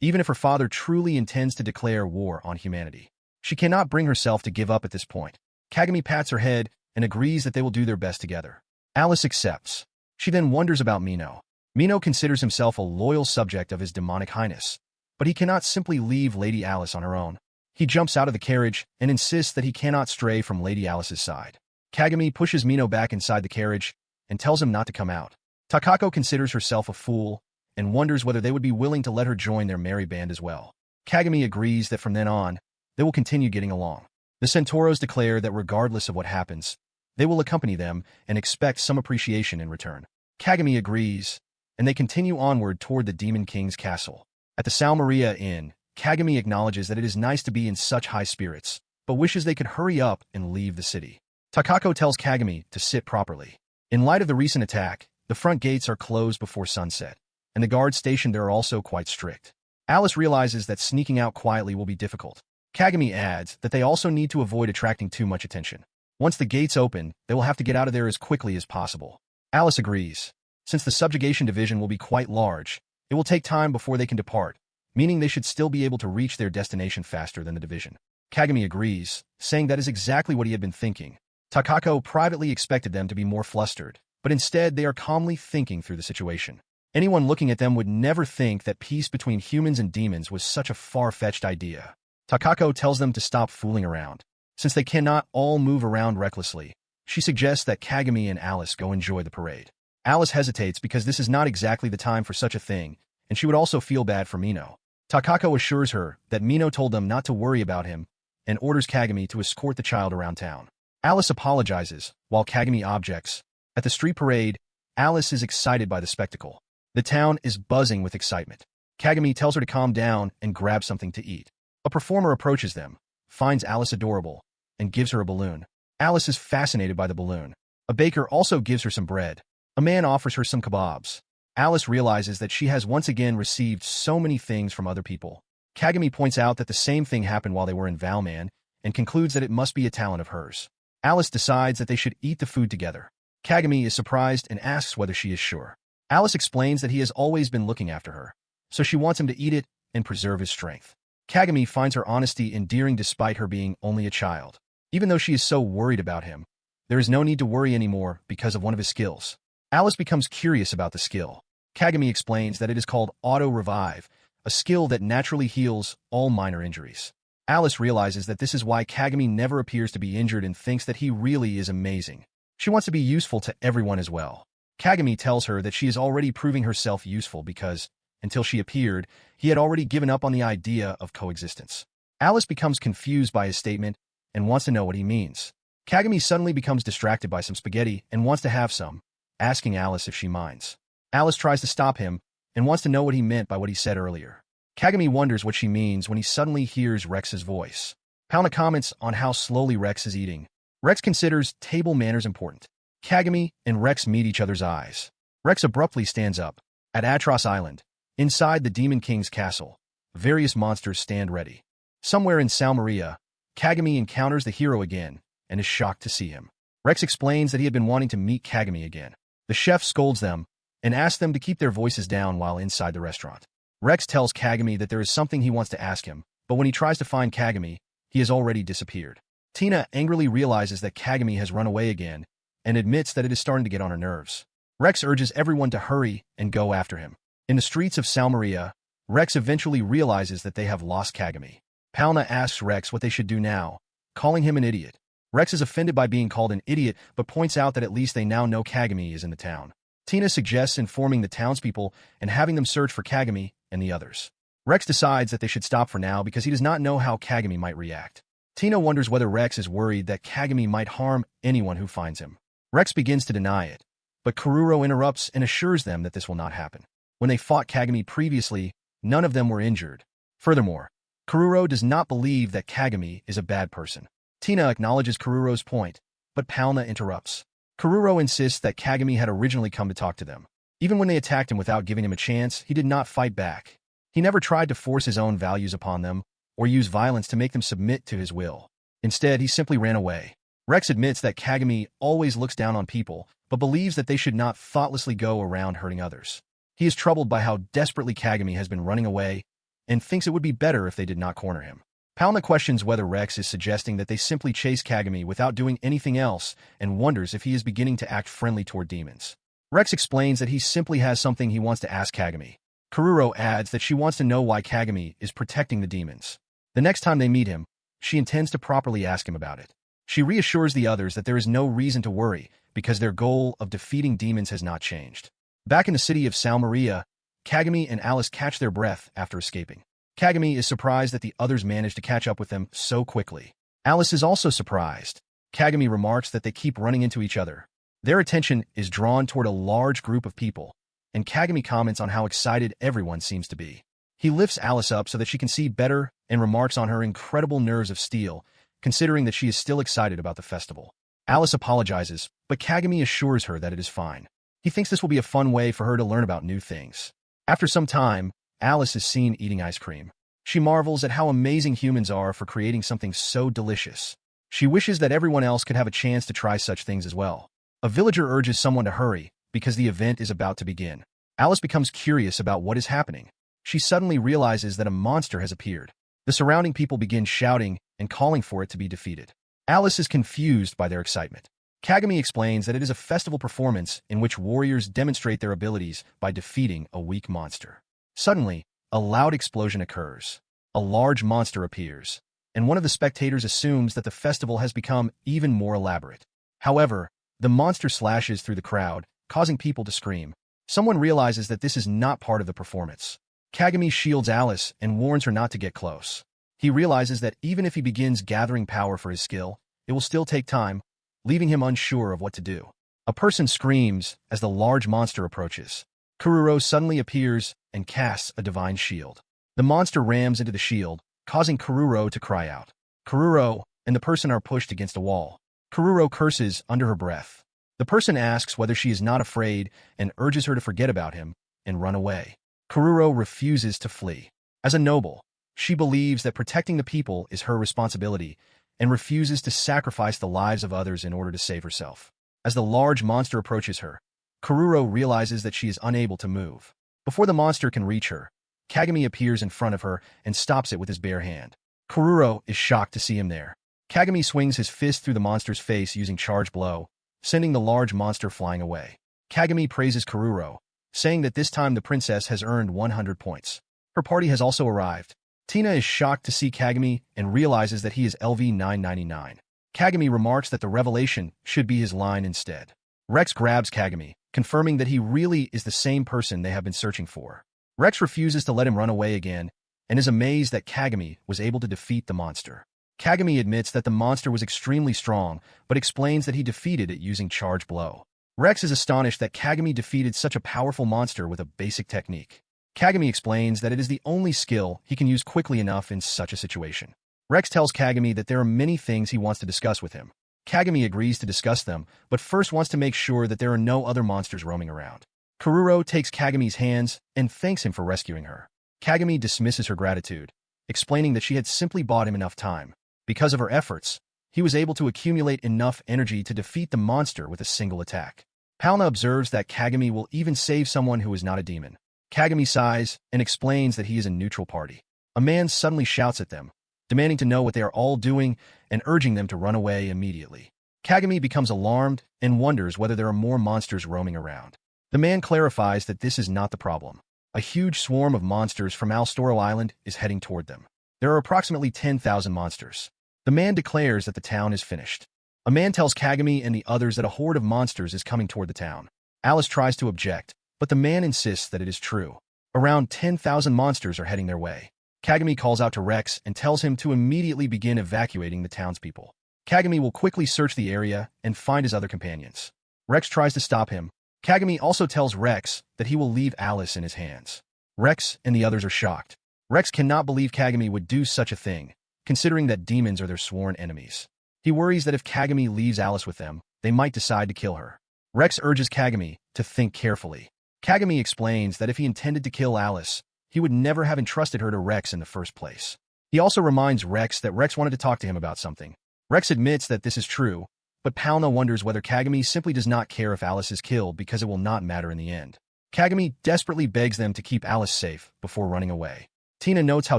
even if her father truly intends to declare war on humanity. She cannot bring herself to give up at this point. Kagami pats her head and agrees that they will do their best together. Alice accepts. She then wonders about Mino. Mino considers himself a loyal subject of his demonic highness, but he cannot simply leave Lady Alice on her own. He jumps out of the carriage and insists that he cannot stray from Lady Alice's side. Kagami pushes Mino back inside the carriage and tells him not to come out. Takako considers herself a fool and wonders whether they would be willing to let her join their merry band as well. Kagami agrees that from then on, they will continue getting along. The Centauros declare that regardless of what happens, they will accompany them and expect some appreciation in return. Kagami agrees, and they continue onward toward the Demon King's castle. At the Sao Maria Inn, Kagami acknowledges that it is nice to be in such high spirits, but wishes they could hurry up and leave the city. Takako tells Kagami to sit properly. In light of the recent attack, the front gates are closed before sunset, and the guards stationed there are also quite strict. Alice realizes that sneaking out quietly will be difficult. Kagami adds that they also need to avoid attracting too much attention. Once the gates open, they will have to get out of there as quickly as possible. Alice agrees. Since the subjugation division will be quite large, it will take time before they can depart, meaning they should still be able to reach their destination faster than the division. Kagami agrees, saying that is exactly what he had been thinking. Takako privately expected them to be more flustered, but instead they are calmly thinking through the situation. Anyone looking at them would never think that peace between humans and demons was such a far-fetched idea. Takako tells them to stop fooling around. Since they cannot all move around recklessly, she suggests that Kagami and Alice go enjoy the parade. Alice hesitates because this is not exactly the time for such a thing, and she would also feel bad for Mino. Takako assures her that Mino told them not to worry about him and orders Kagami to escort the child around town. Alice apologizes, while Kagami objects. At the street parade, Alice is excited by the spectacle. The town is buzzing with excitement. Kagami tells her to calm down and grab something to eat. A performer approaches them, finds Alice adorable, and gives her a balloon. Alice is fascinated by the balloon. A baker also gives her some bread. A man offers her some kebabs. Alice realizes that she has once again received so many things from other people. Kagami points out that the same thing happened while they were in Valman and concludes that it must be a talent of hers. Alice decides that they should eat the food together. Kagami is surprised and asks whether she is sure. Alice explains that he has always been looking after her, so she wants him to eat it and preserve his strength. Kagami finds her honesty endearing despite her being only a child. Even though she is so worried about him, there is no need to worry anymore because of one of his skills. Alice becomes curious about the skill. Kagami explains that it is called auto-revive, a skill that naturally heals all minor injuries. Alice realizes that this is why Kagami never appears to be injured and thinks that he really is amazing. She wants to be useful to everyone as well. Kagami tells her that she is already proving herself useful because, until she appeared, he had already given up on the idea of coexistence. Alice becomes confused by his statement and wants to know what he means. Kagami suddenly becomes distracted by some spaghetti and wants to have some, asking Alice if she minds. Alice tries to stop him and wants to know what he meant by what he said earlier. Kagami wonders what she means when he suddenly hears Rex's voice. Palna comments on how slowly Rex is eating. Rex considers table manners important. Kagami and Rex meet each other's eyes. Rex abruptly stands up. At Atros Island, inside the Demon King's castle, various monsters stand ready. Somewhere in Sao Maria, Kagami encounters the hero again and is shocked to see him. Rex explains that he had been wanting to meet Kagami again. The chef scolds them and asks them to keep their voices down while inside the restaurant. Rex tells Kagami that there is something he wants to ask him, but when he tries to find Kagami, he has already disappeared. Tina angrily realizes that Kagami has run away again and admits that it is starting to get on her nerves. Rex urges everyone to hurry and go after him. In the streets of Sao Maria, Rex eventually realizes that they have lost Kagami. Palna asks Rex what they should do now, calling him an idiot. Rex is offended by being called an idiot, but points out that at least they now know Kagami is in the town. Tina suggests informing the townspeople and having them search for Kagami and the others. Rex decides that they should stop for now because he does not know how Kagami might react. Tina wonders whether Rex is worried that Kagami might harm anyone who finds him. Rex begins to deny it, but Kururo interrupts and assures them that this will not happen. When they fought Kagami previously, none of them were injured. Furthermore, Kururo does not believe that Kagami is a bad person. Tina acknowledges Kururo's point, but Palna interrupts. Kururo insists that Kagami had originally come to talk to them. Even when they attacked him without giving him a chance, he did not fight back. He never tried to force his own values upon them or use violence to make them submit to his will. Instead, he simply ran away. Rex admits that Kagami always looks down on people, but believes that they should not thoughtlessly go around hurting others. He is troubled by how desperately Kagami has been running away and thinks it would be better if they did not corner him. Palna questions whether Rex is suggesting that they simply chase Kagami without doing anything else and wonders if he is beginning to act friendly toward demons. Rex explains that he simply has something he wants to ask Kagami. Kururo adds that she wants to know why Kagami is protecting the demons. The next time they meet him, she intends to properly ask him about it. She reassures the others that there is no reason to worry because their goal of defeating demons has not changed. Back in the city of Sao Maria, Kagami and Alice catch their breath after escaping. Kagami is surprised that the others managed to catch up with them so quickly. Alice is also surprised. Kagami remarks that they keep running into each other. Their attention is drawn toward a large group of people, and Kagami comments on how excited everyone seems to be. He lifts Alice up so that she can see better and remarks on her incredible nerves of steel, considering that she is still excited about the festival. Alice apologizes, but Kagami assures her that it is fine. He thinks this will be a fun way for her to learn about new things. After some time, Alice is seen eating ice cream. She marvels at how amazing humans are for creating something so delicious. She wishes that everyone else could have a chance to try such things as well. A villager urges someone to hurry because the event is about to begin. Alice becomes curious about what is happening. She suddenly realizes that a monster has appeared. The surrounding people begin shouting and calling for it to be defeated. Alice is confused by their excitement. Kagami explains that it is a festival performance in which warriors demonstrate their abilities by defeating a weak monster. Suddenly, a loud explosion occurs. A large monster appears, and one of the spectators assumes that the festival has become even more elaborate. However, the monster slashes through the crowd, causing people to scream. Someone realizes that this is not part of the performance. Kagami shields Alice and warns her not to get close. He realizes that even if he begins gathering power for his skill, it will still take time, leaving him unsure of what to do. A person screams as the large monster approaches. Kururo suddenly appears and casts a divine shield. The monster rams into the shield, causing Kururo to cry out. Kururo and the person are pushed against a wall. Kururo curses under her breath. The person asks whether she is not afraid and urges her to forget about him and run away. Kururo refuses to flee. As a noble, she believes that protecting the people is her responsibility and refuses to sacrifice the lives of others in order to save herself. As the large monster approaches her, Kururo realizes that she is unable to move. Before the monster can reach her, Kagami appears in front of her and stops it with his bare hand. Kururo is shocked to see him there. Kagami swings his fist through the monster's face using charge blow, sending the large monster flying away. Kagami praises Kururo, saying that this time the princess has earned 100 points. Her party has also arrived. Tina is shocked to see Kagami and realizes that he is LV.999. Kagami remarks that the revelation should be his line instead. Rex grabs Kagami, confirming that he really is the same person they have been searching for. Rex refuses to let him run away again and is amazed that Kagami was able to defeat the monster. Kagami admits that the monster was extremely strong, but explains that he defeated it using charge blow. Rex is astonished that Kagami defeated such a powerful monster with a basic technique. Kagami explains that it is the only skill he can use quickly enough in such a situation. Rex tells Kagami that there are many things he wants to discuss with him. Kagami agrees to discuss them, but first wants to make sure that there are no other monsters roaming around. Kururo takes Kagami's hands and thanks him for rescuing her. Kagami dismisses her gratitude, explaining that she had simply bought him enough time. Because of her efforts, he was able to accumulate enough energy to defeat the monster with a single attack. Palna observes that Kagami will even save someone who is not a demon. Kagami sighs and explains that he is a neutral party. A man suddenly shouts at them, demanding to know what they are all doing and urging them to run away immediately. Kagami becomes alarmed and wonders whether there are more monsters roaming around. The man clarifies that this is not the problem. A huge swarm of monsters from Alstoro Island is heading toward them. There are approximately 10,000 monsters. The man declares that the town is finished. A man tells Kagami and the others that a horde of monsters is coming toward the town. Alice tries to object, but the man insists that it is true. Around 10,000 monsters are heading their way. Kagami calls out to Rex and tells him to immediately begin evacuating the townspeople. Kagami will quickly search the area and find his other companions. Rex tries to stop him. Kagami also tells Rex that he will leave Alice in his hands. Rex and the others are shocked. Rex cannot believe Kagami would do such a thing, considering that demons are their sworn enemies. He worries that if Kagami leaves Alice with them, they might decide to kill her. Rex urges Kagami to think carefully. Kagami explains that if he intended to kill Alice, he would never have entrusted her to Rex in the first place. He also reminds Rex that Rex wanted to talk to him about something. Rex admits that this is true, but Palna wonders whether Kagami simply does not care if Alice is killed because it will not matter in the end. Kagami desperately begs them to keep Alice safe before running away. Tina notes how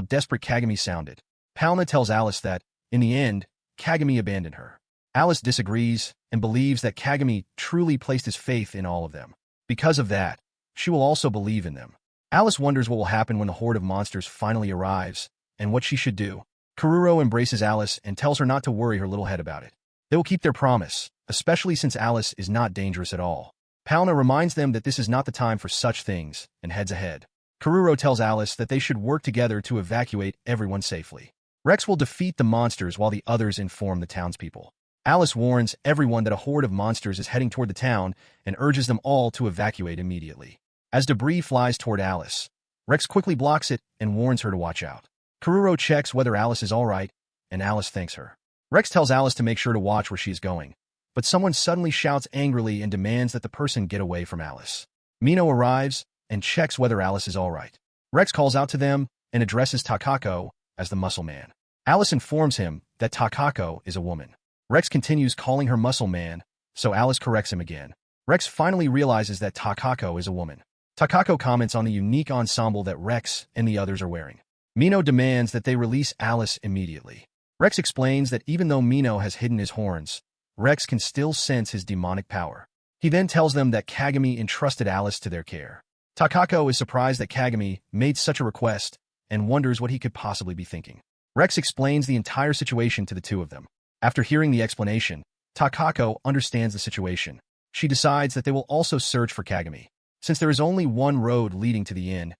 desperate Kagami sounded. Palna tells Alice that, in the end, Kagami abandoned her. Alice disagrees and believes that Kagami truly placed his faith in all of them. Because of that, she will also believe in them. Alice wonders what will happen when the horde of monsters finally arrives, and what she should do. Kururo embraces Alice and tells her not to worry her little head about it. They will keep their promise, especially since Alice is not dangerous at all. Palna reminds them that this is not the time for such things, and heads ahead. Kururo tells Alice that they should work together to evacuate everyone safely. Rex will defeat the monsters while the others inform the townspeople. Alice warns everyone that a horde of monsters is heading toward the town and urges them all to evacuate immediately. As debris flies toward Alice, Rex quickly blocks it and warns her to watch out. Kururo checks whether Alice is alright, and Alice thanks her. Rex tells Alice to make sure to watch where she is going, but someone suddenly shouts angrily and demands that the person get away from Alice. Mino arrives and checks whether Alice is alright. Rex calls out to them and addresses Takako as the muscle man. Alice informs him that Takako is a woman. Rex continues calling her muscle man, so Alice corrects him again. Rex finally realizes that Takako is a woman. Takako comments on the unique ensemble that Rex and the others are wearing. Mino demands that they release Alice immediately. Rex explains that even though Mino has hidden his horns, Rex can still sense his demonic power. He then tells them that Kagami entrusted Alice to their care. Takako is surprised that Kagami made such a request and wonders what he could possibly be thinking. Rex explains the entire situation to the two of them. After hearing the explanation, Takako understands the situation. She decides that they will also search for Kagami. Since there is only one road leading to the inn,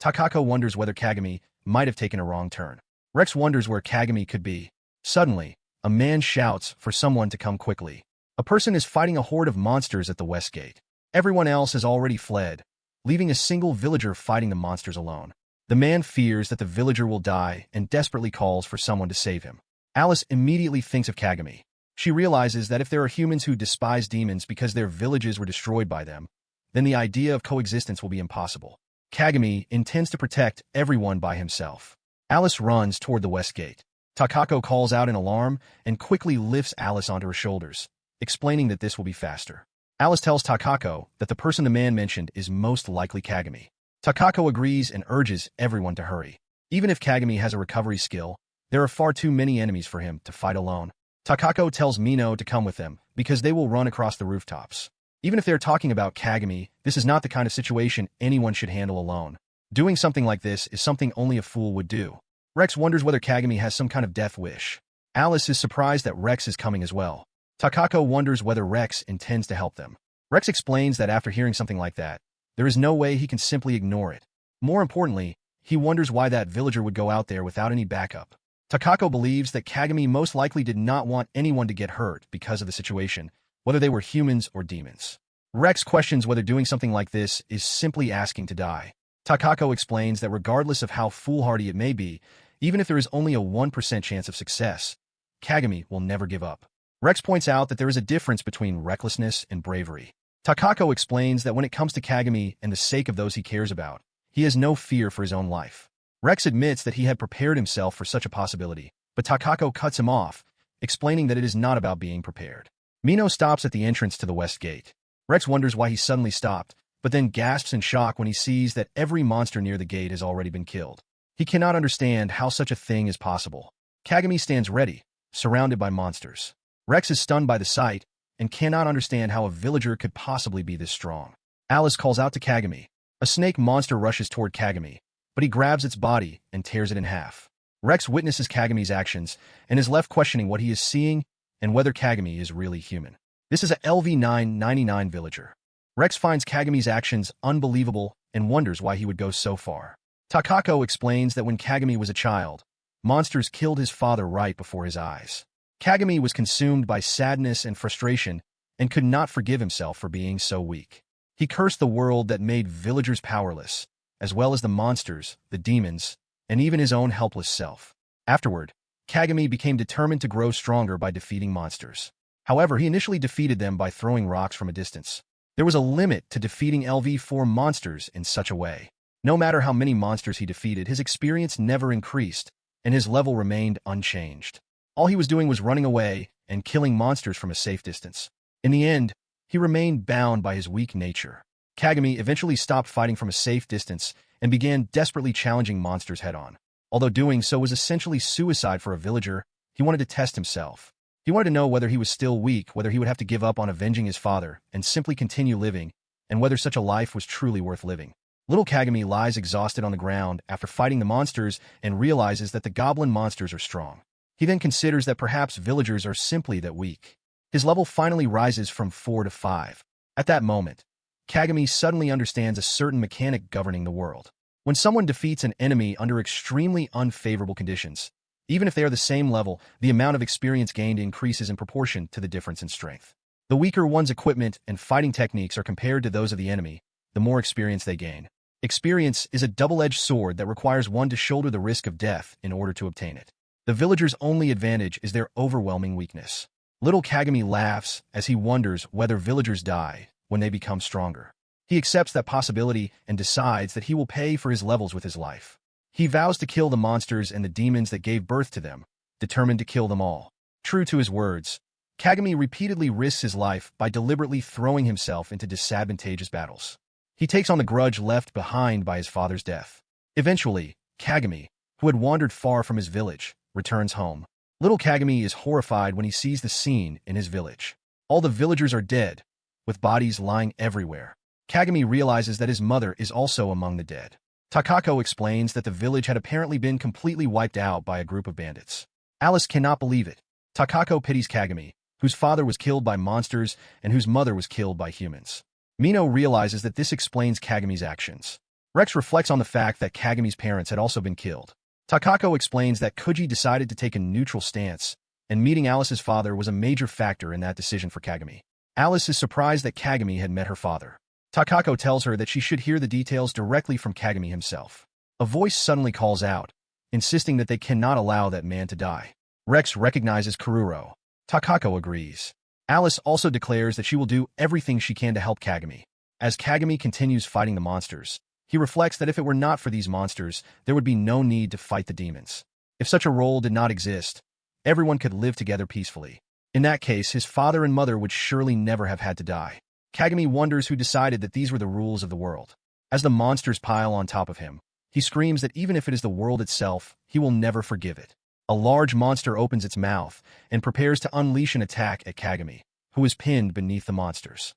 Takako wonders whether Kagami might have taken a wrong turn. Rex wonders where Kagami could be. Suddenly, a man shouts for someone to come quickly. A person is fighting a horde of monsters at the west gate. Everyone else has already fled, leaving a single villager fighting the monsters alone. The man fears that the villager will die and desperately calls for someone to save him. Alice immediately thinks of Kagami. She realizes that if there are humans who despise demons because their villages were destroyed by them, then the idea of coexistence will be impossible. Kagami intends to protect everyone by himself. Alice runs toward the west gate. Takako calls out in alarm and quickly lifts Alice onto her shoulders, explaining that this will be faster. Alice tells Takako that the person the man mentioned is most likely Kagami. Takako agrees and urges everyone to hurry. Even if Kagami has a recovery skill, there are far too many enemies for him to fight alone. Takako tells Mino to come with them because they will run across the rooftops. Even if they're talking about Kagami, this is not the kind of situation anyone should handle alone. Doing something like this is something only a fool would do. Rex wonders whether Kagami has some kind of death wish. Alice is surprised that Rex is coming as well. Takako wonders whether Rex intends to help them. Rex explains that after hearing something like that, there is no way he can simply ignore it. More importantly, he wonders why that villager would go out there without any backup. Takako believes that Kagami most likely did not want anyone to get hurt because of the situation, whether they were humans or demons. Rex questions whether doing something like this is simply asking to die. Takako explains that regardless of how foolhardy it may be, even if there is only a 1% chance of success, Kagami will never give up. Rex points out that there is a difference between recklessness and bravery. Takako explains that when it comes to Kagami and the sake of those he cares about, he has no fear for his own life. Rex admits that he had prepared himself for such a possibility, but Takako cuts him off, explaining that it is not about being prepared. Mino stops at the entrance to the west gate. Rex wonders why he suddenly stopped, but then gasps in shock when he sees that every monster near the gate has already been killed. He cannot understand how such a thing is possible. Kagami stands ready, surrounded by monsters. Rex is stunned by the sight and cannot understand how a villager could possibly be this strong. Alice calls out to Kagami. A snake monster rushes toward Kagami, but he grabs its body and tears it in half. Rex witnesses Kagami's actions and is left questioning what he is seeing and whether Kagami is really human. This is a LV.999 villager. Rex finds Kagami's actions unbelievable and wonders why he would go so far. Takako explains that when Kagami was a child, monsters killed his father right before his eyes. Kagami was consumed by sadness and frustration and could not forgive himself for being so weak. He cursed the world that made villagers powerless, as well as the monsters, the demons, and even his own helpless self. Afterward, Kagami became determined to grow stronger by defeating monsters. However, he initially defeated them by throwing rocks from a distance. There was a limit to defeating LV4 monsters in such a way. No matter how many monsters he defeated, his experience never increased, and his level remained unchanged. All he was doing was running away and killing monsters from a safe distance. In the end, he remained bound by his weak nature. Kagami eventually stopped fighting from a safe distance and began desperately challenging monsters head-on. Although doing so was essentially suicide for a villager, he wanted to test himself. He wanted to know whether he was still weak, whether he would have to give up on avenging his father and simply continue living, and whether such a life was truly worth living. Little Kagami lies exhausted on the ground after fighting the monsters and realizes that the goblin monsters are strong. He then considers that perhaps villagers are simply that weak. His level finally rises from 4 to 5. At that moment, Kagami suddenly understands a certain mechanic governing the world. When someone defeats an enemy under extremely unfavorable conditions, even if they are the same level, the amount of experience gained increases in proportion to the difference in strength. The weaker one's equipment and fighting techniques are compared to those of the enemy, the more experience they gain. Experience is a double-edged sword that requires one to shoulder the risk of death in order to obtain it. The villager's only advantage is their overwhelming weakness. Little Kagami laughs as he wonders whether villagers die when they become stronger. He accepts that possibility and decides that he will pay for his levels with his life. He vows to kill the monsters and the demons that gave birth to them, determined to kill them all. True to his words, Kagami repeatedly risks his life by deliberately throwing himself into disadvantageous battles. He takes on the grudge left behind by his father's death. Eventually, Kagami, who had wandered far from his village, returns home. Little Kagami is horrified when he sees the scene in his village. All the villagers are dead, with bodies lying everywhere. Kagami realizes that his mother is also among the dead. Takako explains that the village had apparently been completely wiped out by a group of bandits. Alice cannot believe it. Takako pities Kagami, whose father was killed by monsters and whose mother was killed by humans. Mino realizes that this explains Kagami's actions. Rex reflects on the fact that Kagami's parents had also been killed. Takako explains that Kuji decided to take a neutral stance, and meeting Alice's father was a major factor in that decision for Kagami. Alice is surprised that Kagami had met her father. Takako tells her that she should hear the details directly from Kagami himself. A voice suddenly calls out, insisting that they cannot allow that man to die. Rex recognizes Kururo. Takako agrees. Alice also declares that she will do everything she can to help Kagami. As Kagami continues fighting the monsters, he reflects that if it were not for these monsters, there would be no need to fight the demons. If such a role did not exist, everyone could live together peacefully. In that case, his father and mother would surely never have had to die. Kagami wonders who decided that these were the rules of the world. As the monsters pile on top of him, he screams that even if it is the world itself, he will never forgive it. A large monster opens its mouth and prepares to unleash an attack at Kagami, who is pinned beneath the monsters.